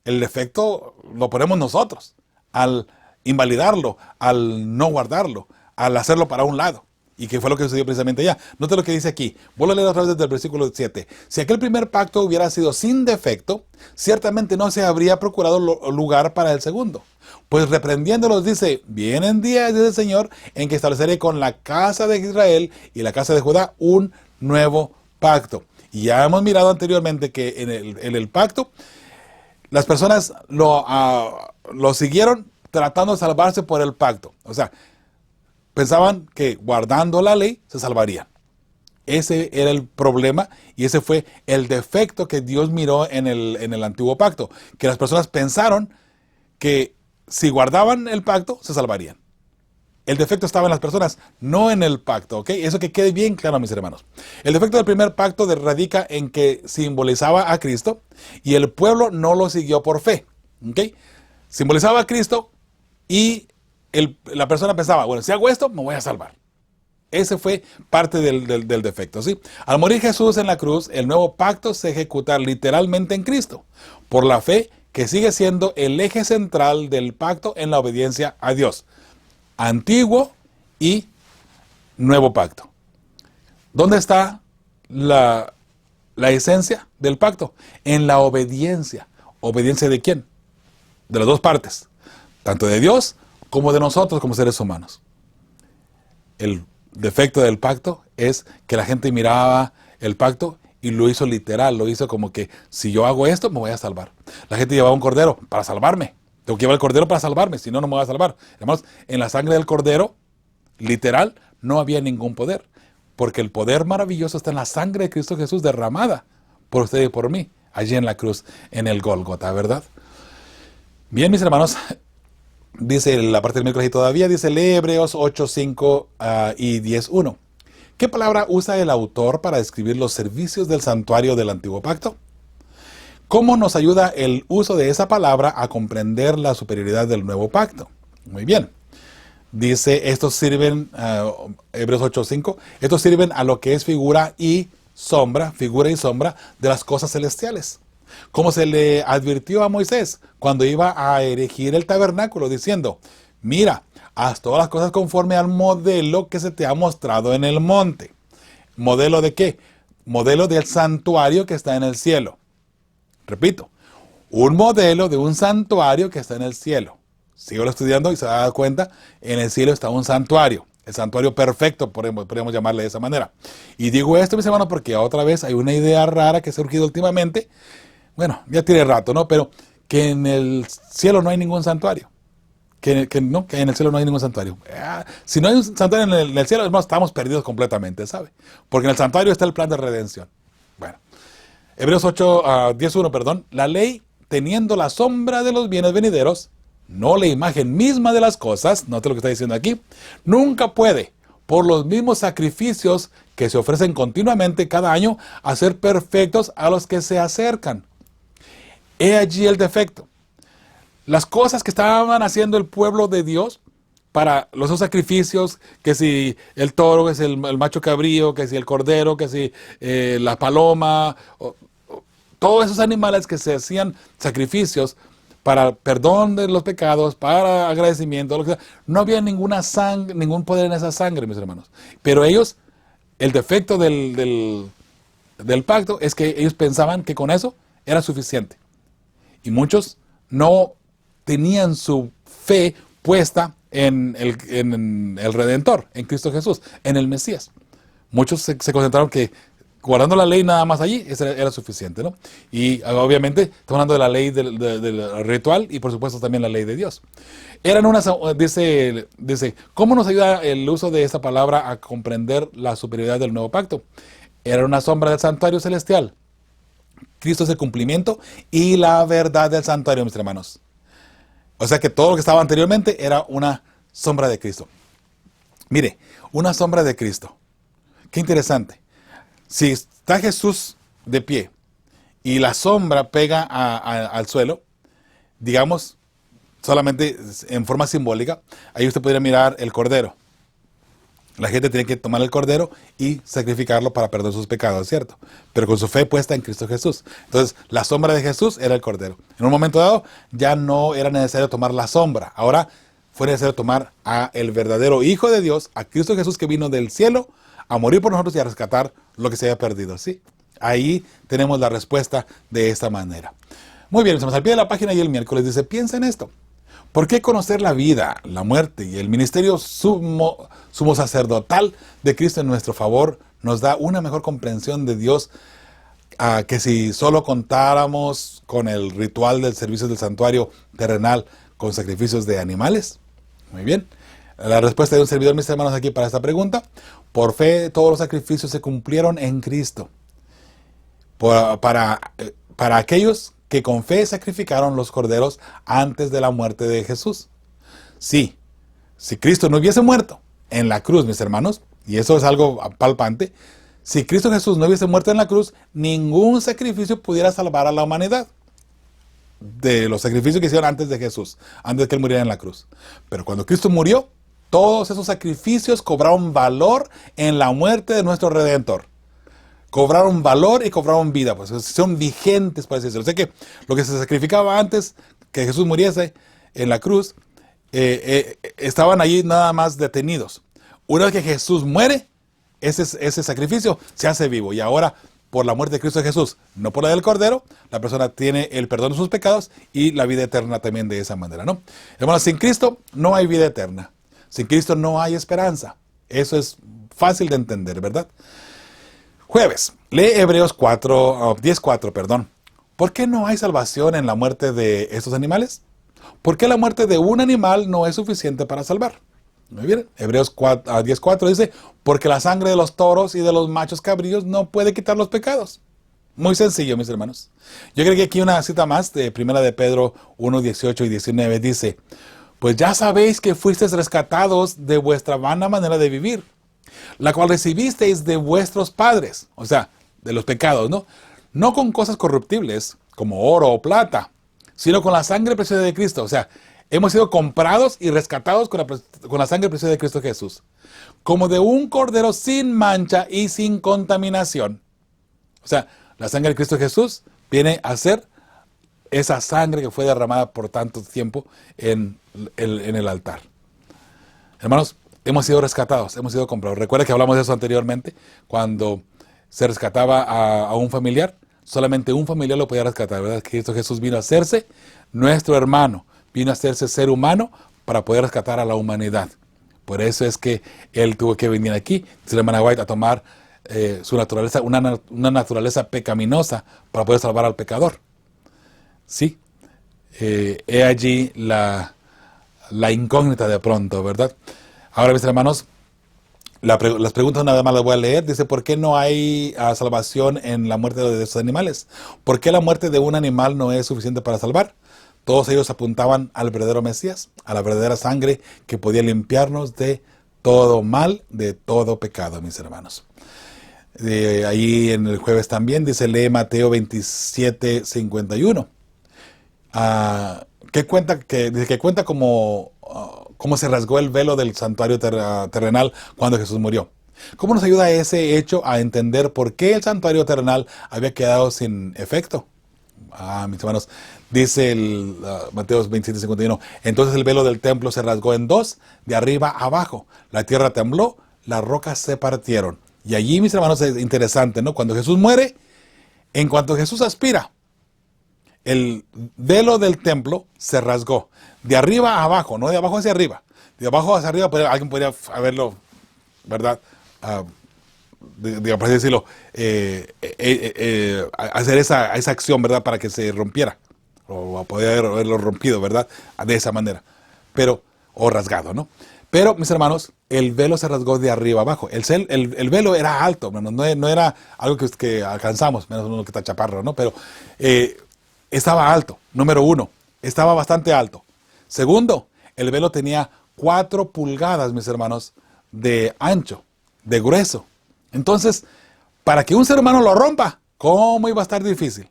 B: El defecto lo ponemos nosotros al invalidarlo, al no guardarlo, al hacerlo para un lado. Y que fue lo que sucedió precisamente allá. Note lo que dice aquí. Vuelvo a leer otra vez desde el versículo 7. Si aquel primer pacto hubiera sido sin defecto, ciertamente no se habría procurado lugar para el segundo. Pues reprendiéndolos dice, vienen días, dice el Señor, en que estableceré con la casa de Israel y la casa de Judá un nuevo pacto. Y ya hemos mirado anteriormente que en el pacto, las personas lo siguieron tratando de salvarse por el pacto. O sea, pensaban que guardando la ley se salvarían. Ese era el problema y ese fue el defecto que Dios miró en el antiguo pacto. Que las personas pensaron que si guardaban el pacto se salvarían. El defecto estaba en las personas, no en el pacto, ¿ok? Eso que quede bien claro, mis hermanos. El defecto del primer pacto radica en que simbolizaba a Cristo y el pueblo no lo siguió por fe, ¿ok? Simbolizaba a Cristo y la persona pensaba, bueno, si hago esto, me voy a salvar. Ese fue parte del defecto, ¿sí? Al morir Jesús en la cruz, el nuevo pacto se ejecuta literalmente en Cristo, por la fe que sigue siendo el eje central del pacto en la obediencia a Dios. Antiguo y nuevo pacto. ¿Dónde está la esencia del pacto? En la obediencia. ¿Obediencia de quién? De las dos partes. Tanto de Dios como de nosotros como seres humanos. El defecto del pacto es que la gente miraba el pacto y lo hizo literal, lo hizo como que si yo hago esto me voy a salvar. La gente llevaba un cordero para salvarme. Tengo que llevar el cordero para salvarme, si no, no me voy a salvar. Además, en la sangre del cordero, literal, no había ningún poder. Porque el poder maravilloso está en la sangre de Cristo Jesús derramada por usted y por mí, allí en la cruz, en el Gólgota, ¿verdad? Bien, mis hermanos, dice la parte del miércoles y todavía, dice Hebreos 8:5 y 10:1. ¿Qué palabra usa el autor para describir los servicios del santuario del antiguo pacto? ¿Cómo nos ayuda el uso de esa palabra a comprender la superioridad del nuevo pacto? Muy bien. Dice, estos sirven, Hebreos 8:5, estos sirven a lo que es figura y sombra de las cosas celestiales. Como se le advirtió a Moisés cuando iba a erigir el tabernáculo, diciendo, mira, haz todas las cosas conforme al modelo que se te ha mostrado en el monte. ¿Modelo de qué? Modelo del santuario que está en el cielo. Repito, un modelo de un santuario que está en el cielo. Sigo estudiando y se da cuenta, en el cielo está un santuario. El santuario perfecto, podríamos llamarle de esa manera. Y digo esto, mis hermanos, porque otra vez hay una idea rara que ha surgido últimamente. Bueno, ya tiene rato, ¿no? Pero que en el cielo no hay ningún santuario. Que en el cielo no hay ningún santuario. Si no hay un santuario en el cielo, hermanos, estamos perdidos completamente, ¿sabe? Porque en el santuario está el plan de redención. Bueno. Hebreos 10:1, la ley, teniendo la sombra de los bienes venideros, no la imagen misma de las cosas, note lo que está diciendo aquí, nunca puede, por los mismos sacrificios que se ofrecen continuamente cada año, hacer perfectos a los que se acercan. He allí el defecto. las cosas que estaban haciendo el pueblo de Dios para los sacrificios, que si el toro, que si el macho cabrío, que si el cordero, que si la paloma, todos esos animales que se hacían sacrificios para perdón de los pecados, para agradecimiento, lo que sea, no había ninguna sangre, ningún poder en esa sangre, mis hermanos. Pero ellos, el defecto del pacto es que ellos pensaban que con eso era suficiente. Y muchos no tenían su fe puesta en el Redentor, en Cristo Jesús, en el Mesías. Muchos se concentraron que guardando la ley nada más allí, eso era suficiente, ¿no? Y obviamente estamos hablando de la ley del ritual y por supuesto también la ley de Dios. Dice, ¿cómo nos ayuda el uso de esta palabra a comprender la superioridad del nuevo pacto? Era una sombra del santuario celestial. Cristo es el cumplimiento y la verdad del santuario, mis hermanos. O sea que todo lo que estaba anteriormente era una sombra de Cristo. Mire, una sombra de Cristo. Qué interesante. Si está Jesús de pie y la sombra pega al suelo, digamos, solamente en forma simbólica, ahí usted podría mirar el cordero. La gente tiene que tomar el cordero y sacrificarlo para perdonar sus pecados, ¿cierto? Pero con su fe puesta en Cristo Jesús. Entonces, la sombra de Jesús era el cordero. En un momento dado, ya no era necesario tomar la sombra. Ahora fue necesario tomar a el verdadero Hijo de Dios, a Cristo Jesús que vino del cielo a morir por nosotros y a rescatar lo que se había perdido, ¿sí? Ahí tenemos la respuesta de esta manera. Muy bien, estamos al pie de la página y el miércoles dice, piensa en esto. ¿Por qué conocer la vida, la muerte y el ministerio sumo sacerdotal de Cristo en nuestro favor nos da una mejor comprensión de Dios que si solo contáramos con el ritual del servicio del santuario terrenal con sacrificios de animales? Muy bien. La respuesta de un servidor, mis hermanos, aquí para esta pregunta. Por fe, todos los sacrificios se cumplieron en Cristo. Para aquellos que con fe sacrificaron los corderos antes de la muerte de Jesús. Sí, si Cristo no hubiese muerto en la cruz, mis hermanos, y eso es algo palpante, si Cristo Jesús no hubiese muerto en la cruz, ningún sacrificio pudiera salvar a la humanidad de los sacrificios que hicieron antes de Jesús, antes de que Él muriera en la cruz. Pero cuando Cristo murió, todos esos sacrificios cobraron valor en la muerte de nuestro Redentor. Cobraron valor y cobraron vida, pues son vigentes, por así decirlo. O sea que lo que se sacrificaba antes que Jesús muriese en la cruz, estaban allí nada más detenidos. Una vez que Jesús muere, ese sacrificio se hace vivo. Y ahora, por la muerte de Cristo Jesús, no por la del Cordero, la persona tiene el perdón de sus pecados y la vida eterna también de esa manera, ¿no? Hermanos, sin Cristo no hay vida eterna. Sin Cristo no hay esperanza. Eso es fácil de entender, ¿verdad? Jueves, lee Hebreos 10:4, perdón. ¿Por qué no hay salvación en la muerte de estos animales? ¿Por qué la muerte de un animal no es suficiente para salvar? Muy bien, Hebreos 10:4 dice, porque la sangre de los toros y de los machos cabríos no puede quitar los pecados. Muy sencillo, mis hermanos. Yo creo que aquí una cita más de 1 de Pedro 1:18 y 19 dice, pues ya sabéis que fuisteis rescatados de vuestra vana manera de vivir, la cual recibisteis de vuestros padres, o sea, de los pecados, ¿no? No con cosas corruptibles, como oro o plata, sino con la sangre preciosa de Cristo. O sea, hemos sido comprados y rescatados con la sangre preciosa de Cristo Jesús, como de un cordero sin mancha y sin contaminación. O sea, la sangre de Cristo Jesús viene a ser esa sangre que fue derramada por tanto tiempo en el altar. Hermanos, hemos sido rescatados, hemos sido comprados. Recuerda que hablamos de eso anteriormente, cuando se rescataba a un familiar, solamente un familiar lo podía rescatar, ¿verdad? Cristo Jesús vino a hacerse nuestro hermano, vino a hacerse ser humano para poder rescatar a la humanidad. Por eso es que Él tuvo que venir aquí, dice la hermana White, a tomar su naturaleza, una naturaleza pecaminosa para poder salvar al pecador. Sí, he allí la incógnita de pronto, ¿verdad? Ahora, mis hermanos, las preguntas nada más las voy a leer. Dice, ¿por qué no hay salvación en la muerte de estos animales? ¿Por qué la muerte de un animal no es suficiente para salvar? Todos ellos apuntaban al verdadero Mesías, a la verdadera sangre que podía limpiarnos de todo mal, de todo pecado, mis hermanos. Ahí en el jueves también dice, lee Mateo 27:51. dice que cuenta como cómo se rasgó el velo del santuario terrenal cuando Jesús murió. ¿Cómo nos ayuda ese hecho a entender por qué el santuario terrenal había quedado sin efecto? Mis hermanos, dice Mateo 27:51, entonces el velo del templo se rasgó en dos, de arriba a abajo. La tierra tembló, las rocas se partieron. Y allí, mis hermanos, es interesante, ¿no? Cuando Jesús muere, en cuanto Jesús aspira, el velo del templo se rasgó. De arriba a abajo, no de abajo hacia arriba. De abajo hacia arriba, alguien podría haberlo, ¿verdad? Por así decirlo, hacer esa acción, ¿verdad? Para que se rompiera. O poder haberlo rompido, ¿verdad? De esa manera. O rasgado, ¿no? Pero, mis hermanos, el velo se rasgó de arriba abajo. El velo era alto, no era algo que alcanzamos, menos uno que está chaparro, ¿no? Pero estaba alto, número uno. Estaba bastante alto. Segundo, el velo tenía 4 pulgadas, mis hermanos, de ancho, de grueso. Entonces, para que un ser humano lo rompa, ¿cómo iba a estar difícil?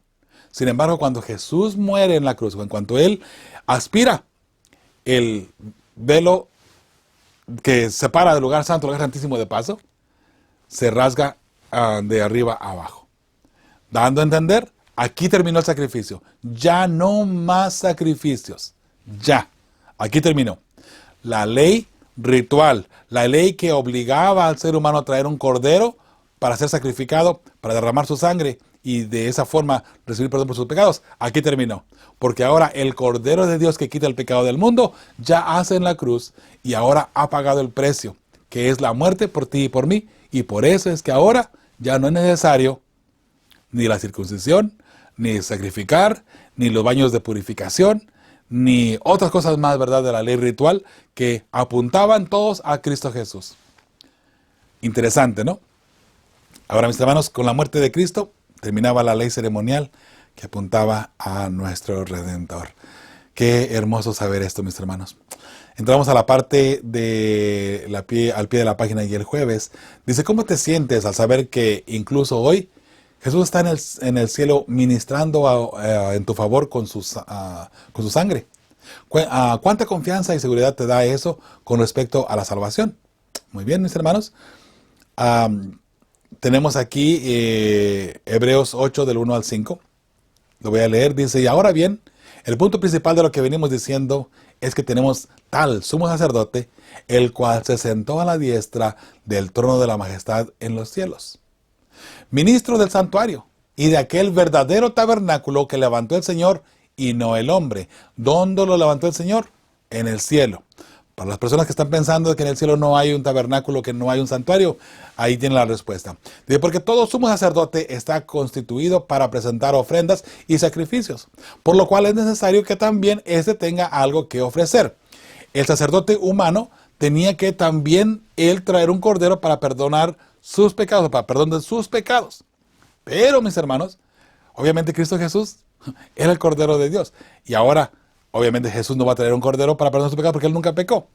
B: Sin embargo, cuando Jesús muere en la cruz, o en cuanto Él aspira, el velo que separa del lugar santo, el lugar santísimo de paso, se rasga de arriba a abajo. Dando a entender, aquí terminó el sacrificio. Ya no más sacrificios. Ya. Aquí terminó. La ley ritual, la ley que obligaba al ser humano a traer un cordero para ser sacrificado, para derramar su sangre y de esa forma recibir perdón por sus pecados, aquí terminó. Porque ahora el Cordero de Dios que quita el pecado del mundo ya hace en la cruz y ahora ha pagado el precio, que es la muerte por ti y por mí. Y por eso es que ahora ya no es necesario ni la circuncisión, ni sacrificar, ni los baños de purificación, ni otras cosas más, ¿verdad?, de la ley ritual que apuntaban todos a Cristo Jesús. Interesante, ¿no? Ahora, mis hermanos, con la muerte de Cristo terminaba la ley ceremonial que apuntaba a nuestro Redentor. Qué hermoso saber esto, mis hermanos. Entramos a la parte al pie de la página y el jueves. Dice, ¿cómo te sientes al saber que incluso hoy Jesús está en el cielo ministrando en tu favor con su sangre? ¿Cuánta confianza y seguridad te da eso con respecto a la salvación? Muy bien, mis hermanos. Tenemos aquí Hebreos 8 del 1 al 5. Lo voy a leer. Dice, y ahora bien, el punto principal de lo que venimos diciendo es que tenemos tal sumo sacerdote, el cual se sentó a la diestra del trono de la majestad en los cielos. Ministro del santuario y de aquel verdadero tabernáculo que levantó el Señor y no el hombre. ¿Dónde lo levantó el Señor? En el cielo. Para las personas que están pensando que en el cielo no hay un tabernáculo, que no hay un santuario, ahí tienen la respuesta. Dice, porque todo sumo sacerdote está constituido para presentar ofrendas y sacrificios, por lo cual es necesario que también éste tenga algo que ofrecer. El sacerdote humano tenía que también él traer un cordero para perdonar sus pecados, para perdón de sus pecados. Pero, mis hermanos, obviamente Cristo Jesús era el Cordero de Dios. Y ahora, obviamente Jesús no va a traer un cordero para perdonar sus pecados porque Él nunca pecó.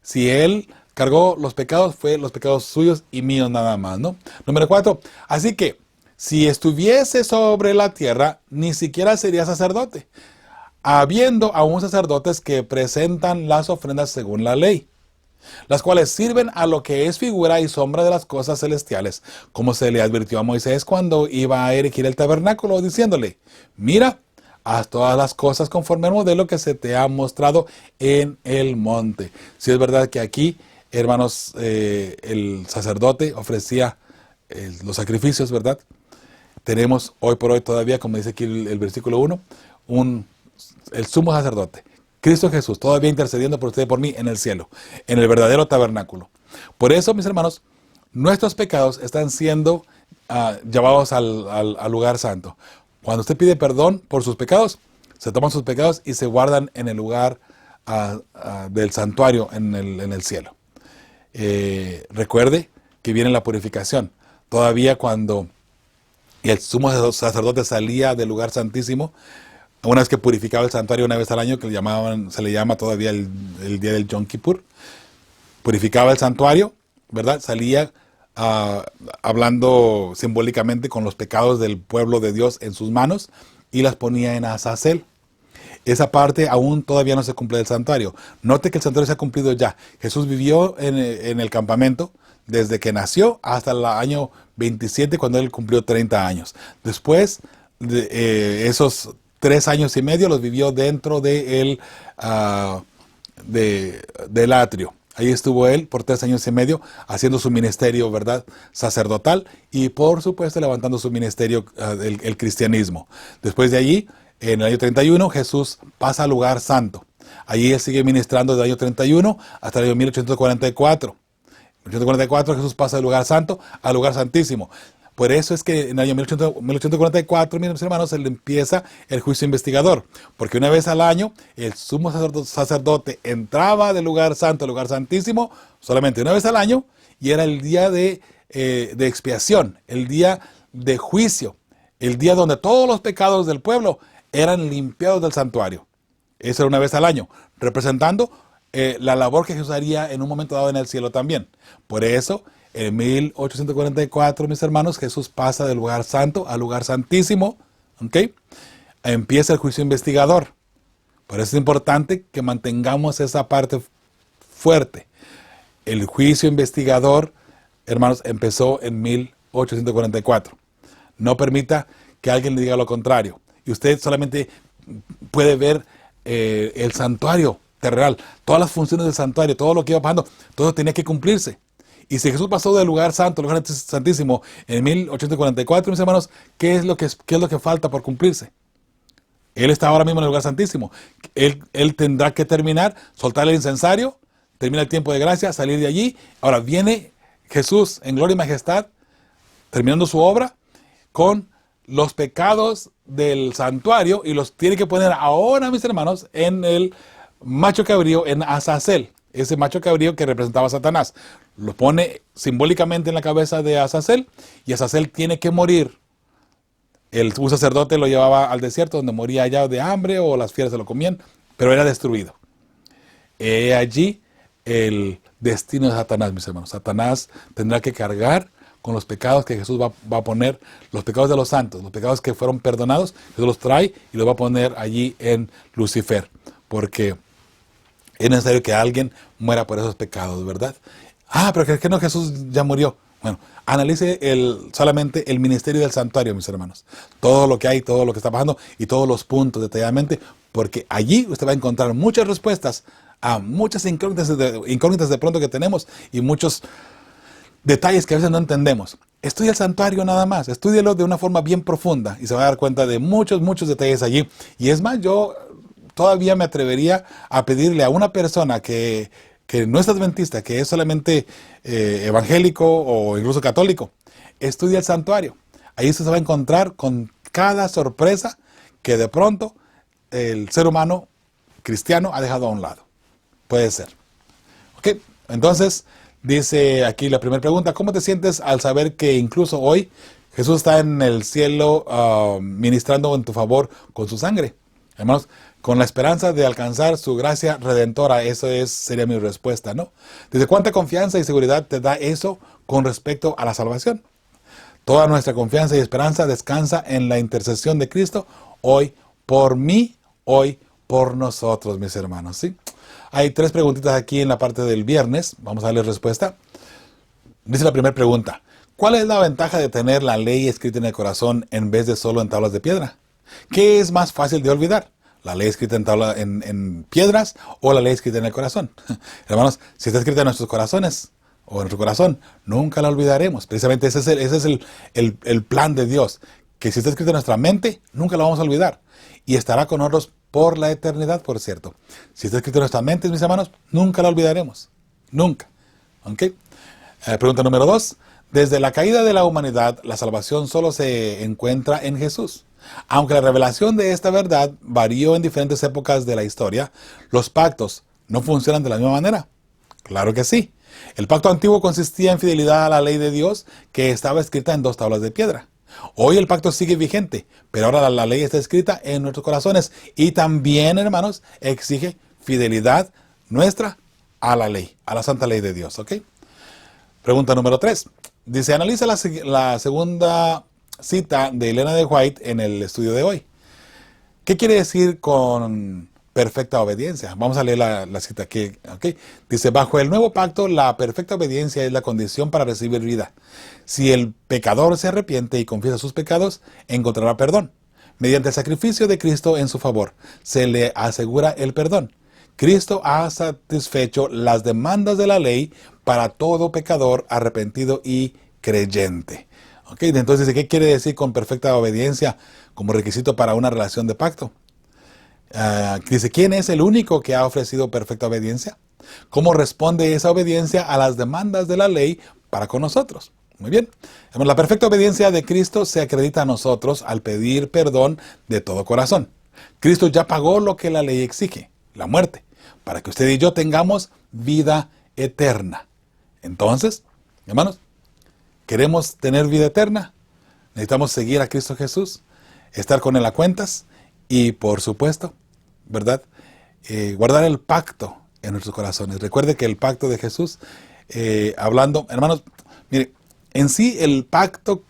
B: Si Él cargó los pecados, fue los pecados suyos y míos nada más, ¿no? Número 4. Así que, si estuviese sobre la tierra, ni siquiera sería sacerdote, habiendo aún sacerdotes que presentan las ofrendas según la ley, las cuales sirven a lo que es figura y sombra de las cosas celestiales, como se le advirtió a Moisés cuando iba a erigir el tabernáculo, diciéndole, mira, haz todas las cosas conforme al modelo que se te ha mostrado en el monte. Si es verdad que aquí, hermanos, el sacerdote ofrecía los sacrificios, ¿verdad? Tenemos hoy por hoy todavía, como dice aquí el versículo 1, el sumo sacerdote, Cristo Jesús, todavía intercediendo por usted y por mí en el cielo, en el verdadero tabernáculo. Por eso, mis hermanos, nuestros pecados están siendo llevados al lugar santo. Cuando usted pide perdón por sus pecados, se toman sus pecados y se guardan en el lugar del santuario en el cielo. Recuerde que viene la purificación. Todavía cuando el sumo sacerdote salía del lugar santísimo, una vez que purificaba el santuario una vez al año, que se le llama todavía el día del Yom Kippur, purificaba el santuario, ¿verdad? Salía hablando simbólicamente con los pecados del pueblo de Dios en sus manos y las ponía en Azazel. esa parte aún todavía no se cumple del santuario. Note que el santuario se ha cumplido ya. Jesús vivió en el campamento desde que nació hasta el año 27, cuando él cumplió 30 años. Después de esos 3 años y medio los vivió dentro del atrio. Ahí estuvo él por 3 años y medio haciendo su ministerio, ¿verdad?, sacerdotal, y por supuesto levantando su ministerio, el cristianismo. Después de allí, en el año 31, Jesús pasa al lugar santo. Allí él sigue ministrando desde el año 31 hasta el año 1844. En 1844 Jesús pasa del lugar santo al lugar santísimo. Por eso es que en el año 1844, mis hermanos, se le empieza el juicio investigador. Porque una vez al año, el sumo sacerdote entraba del lugar santo al lugar santísimo, solamente una vez al año, y era el día de expiación, el día de juicio, el día donde todos los pecados del pueblo eran limpiados del santuario. Eso era una vez al año, representando la labor que Jesús haría en un momento dado en el cielo también. Por eso, en 1844, mis hermanos, Jesús pasa del lugar santo al lugar santísimo, ¿ok? Empieza el juicio investigador. Por eso es importante que mantengamos esa parte fuerte. El juicio investigador, hermanos, empezó en 1844. No permita que alguien le diga lo contrario. Y usted solamente puede ver el santuario terrenal, todas las funciones del santuario, todo lo que iba pasando, todo tenía que cumplirse. Y si Jesús pasó del lugar santo al lugar santísimo en 1844, mis hermanos, ¿qué es lo que falta por cumplirse? Él está ahora mismo en el lugar santísimo. Él tendrá que terminar, soltar el incensario, termina el tiempo de gracia, salir de allí. Ahora viene Jesús en gloria y majestad, terminando su obra, con los pecados del santuario, y los tiene que poner ahora, mis hermanos, en el macho cabrío, en Azazel. Ese macho cabrío que representaba a Satanás. Lo pone simbólicamente en la cabeza de Azazel, y Azazel tiene que morir. Un sacerdote lo llevaba al desierto, donde moría allá de hambre o las fieras se lo comían, pero era destruido. Allí el destino de Satanás, mis hermanos. Satanás tendrá que cargar con los pecados que Jesús va a poner, los pecados de los santos, los pecados que fueron perdonados, Jesús los trae y los va a poner allí en Lucifer, porque es necesario que alguien muera por esos pecados, ¿verdad? Pero ¿qué no Jesús ya murió? Bueno, analice solamente el ministerio del santuario, mis hermanos. Todo lo que hay, todo lo que está pasando y todos los puntos detalladamente, porque allí usted va a encontrar muchas respuestas a muchas incógnitas de pronto que tenemos y muchos detalles que a veces no entendemos. Estudia el santuario nada más, estúdielo de una forma bien profunda y se va a dar cuenta de muchos detalles allí. Y es más, yo todavía me atrevería a pedirle a una persona que no es adventista, que es solamente evangélico o incluso católico, estudia el santuario. Ahí usted se va a encontrar con cada sorpresa que de pronto el ser humano cristiano ha dejado a un lado. Puede ser. Ok, entonces dice aquí la primera pregunta: ¿cómo te sientes al saber que incluso hoy Jesús está en el cielo ministrando en tu favor con su sangre? Hermanos, con la esperanza de alcanzar su gracia redentora. Eso sería mi respuesta, ¿no? ¿Desde cuánta confianza y seguridad te da eso con respecto a la salvación? Toda nuestra confianza y esperanza descansa en la intercesión de Cristo, hoy por mí, hoy por nosotros, mis hermanos, ¿sí? Hay 3 preguntitas aquí en la parte del viernes. Vamos a darle respuesta. Dice la primera pregunta: ¿cuál es la ventaja de tener la ley escrita en el corazón en vez de solo en tablas de piedra? ¿Qué es más fácil de olvidar? ¿La ley escrita en piedras o la ley escrita en el corazón? Hermanos, si está escrita en nuestros corazones o en nuestro corazón, nunca la olvidaremos. Precisamente ese es el plan de Dios. Que si está escrita en nuestra mente, nunca la vamos a olvidar. Y estará con nosotros por la eternidad, por cierto. Si está escrito en nuestras mentes, mis hermanos, nunca la olvidaremos. Nunca. ¿Ok? Pregunta número 2. Desde la caída de la humanidad, la salvación solo se encuentra en Jesús. Aunque la revelación de esta verdad varió en diferentes épocas de la historia, ¿los pactos no funcionan de la misma manera? Claro que sí. El pacto antiguo consistía en fidelidad a la ley de Dios, que estaba escrita en 2 tablas de piedra. Hoy el pacto sigue vigente, pero ahora la ley está escrita en nuestros corazones y también, hermanos, exige fidelidad nuestra a la ley, a la santa ley de Dios, ¿ok? Pregunta número 3. Dice: analiza la segunda cita de Elena de White en el estudio de hoy. ¿Qué quiere decir con perfecta obediencia? Vamos a leer la cita aquí. ¿Okay? Dice, bajo el nuevo pacto, la perfecta obediencia es la condición para recibir vida. Si el pecador se arrepiente y confiesa sus pecados, encontrará perdón. Mediante el sacrificio de Cristo en su favor, se le asegura el perdón. Cristo ha satisfecho las demandas de la ley para todo pecador arrepentido y creyente. ¿Okay? Entonces, ¿qué quiere decir con perfecta obediencia como requisito para una relación de pacto? Dice, ¿quién es el único que ha ofrecido perfecta obediencia? ¿Cómo responde esa obediencia a las demandas de la ley para con nosotros? Muy bien. La perfecta obediencia de Cristo se acredita a nosotros al pedir perdón de todo corazón. Cristo ya pagó lo que la ley exige, la muerte, para que usted y yo tengamos vida eterna. Entonces, hermanos, ¿queremos tener vida eterna? Necesitamos seguir a Cristo Jesús, estar con Él a cuentas y, por supuesto, ¿verdad? Guardar el pacto en nuestros corazones. Recuerde que el pacto de Jesús, hablando, hermanos, mire, en sí el pacto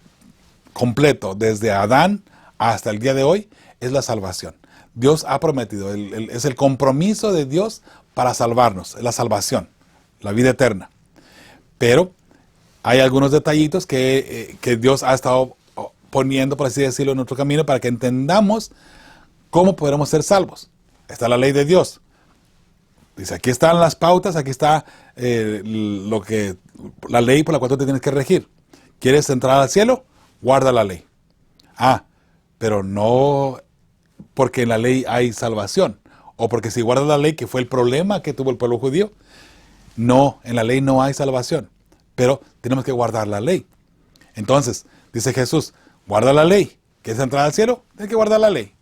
B: completo, desde Adán hasta el día de hoy, es la salvación. Dios ha prometido, es el compromiso de Dios para salvarnos, es la salvación, la vida eterna. Pero hay algunos detallitos que Dios ha estado poniendo, por así decirlo, en nuestro camino para que entendamos cómo podremos ser salvos. Está la ley de Dios. Dice, aquí están las pautas, aquí está la ley por la cual tú te tienes que regir. ¿Quieres entrar al cielo? Guarda la ley. Pero no porque en la ley hay salvación. O porque si guardas la ley, que fue el problema que tuvo el pueblo judío. No, en la ley no hay salvación. Pero tenemos que guardar la ley. Entonces, dice Jesús, guarda la ley. ¿Quieres entrar al cielo? Tienes que guardar la ley.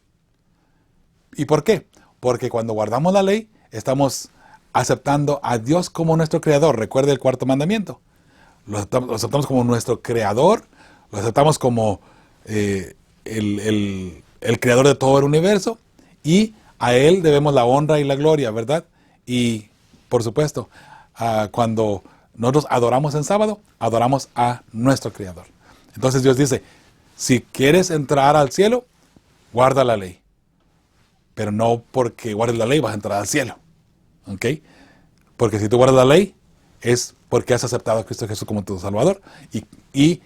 B: ¿Y por qué? Porque cuando guardamos la ley, estamos aceptando a Dios como nuestro creador. Recuerde el cuarto mandamiento. Lo aceptamos como nuestro creador, lo aceptamos como el creador de todo el universo, y a Él debemos la honra y la gloria, ¿verdad? Y, por supuesto, cuando nosotros adoramos en sábado, adoramos a nuestro creador. Entonces Dios dice, si quieres entrar al cielo, guarda la ley. Pero no porque guardes la ley vas a entrar al cielo. ¿Ok? Porque si tú guardas la ley, es porque has aceptado a Cristo Jesús como tu Salvador. Y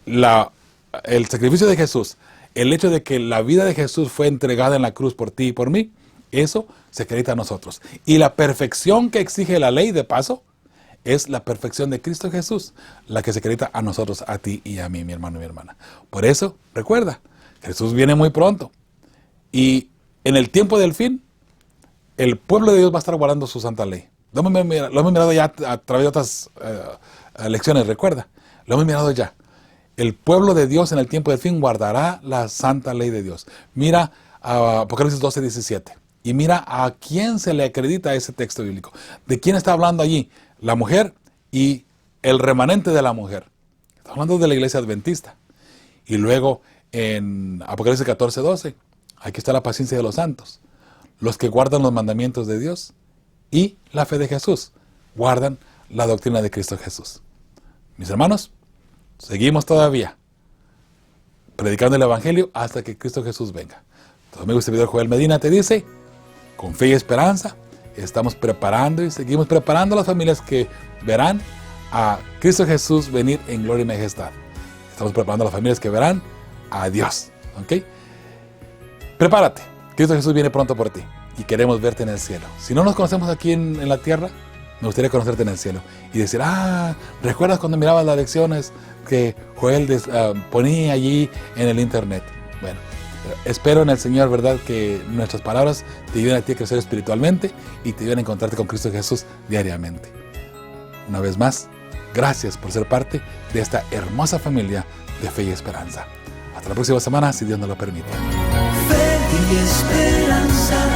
B: el sacrificio de Jesús, el hecho de que la vida de Jesús fue entregada en la cruz por ti y por mí, eso se acredita a nosotros. Y la perfección que exige la ley, de paso, es la perfección de Cristo Jesús, la que se acredita a nosotros, a ti y a mí, mi hermano y mi hermana. Por eso, recuerda, Jesús viene muy pronto. Y en el tiempo del fin, el pueblo de Dios va a estar guardando su santa ley. Lo hemos mirado ya a través de otras lecciones, recuerda. Lo hemos mirado ya. El pueblo de Dios en el tiempo del fin guardará la santa ley de Dios. Mira Apocalipsis 12:17. Y mira a quién se le acredita ese texto bíblico. ¿De quién está hablando allí? La mujer y el remanente de la mujer. Está hablando de la iglesia adventista. Y luego en Apocalipsis 14:12, aquí está la paciencia de los santos. Los que guardan los mandamientos de Dios y la fe de Jesús, guardan la doctrina de Cristo Jesús. Mis hermanos, seguimos todavía predicando el Evangelio hasta que Cristo Jesús venga. Tu amigo y servidor Joel Medina te dice, con fe y esperanza, estamos preparando y seguimos preparando a las familias que verán a Cristo Jesús venir en gloria y majestad. Estamos preparando a las familias que verán a Dios. ¿Ok? Prepárate. Cristo Jesús viene pronto por ti y queremos verte en el cielo. Si no nos conocemos aquí en la tierra, me gustaría conocerte en el cielo y decir, ¿recuerdas cuando mirabas las lecciones que Joel ponía allí en el internet? Bueno, espero en el Señor, ¿verdad?, que nuestras palabras te ayuden a ti a crecer espiritualmente y te ayuden a encontrarte con Cristo Jesús diariamente. Una vez más, gracias por ser parte de esta hermosa familia de fe y esperanza. Hasta la próxima semana, si Dios nos lo permite.
C: Fe y esperanza.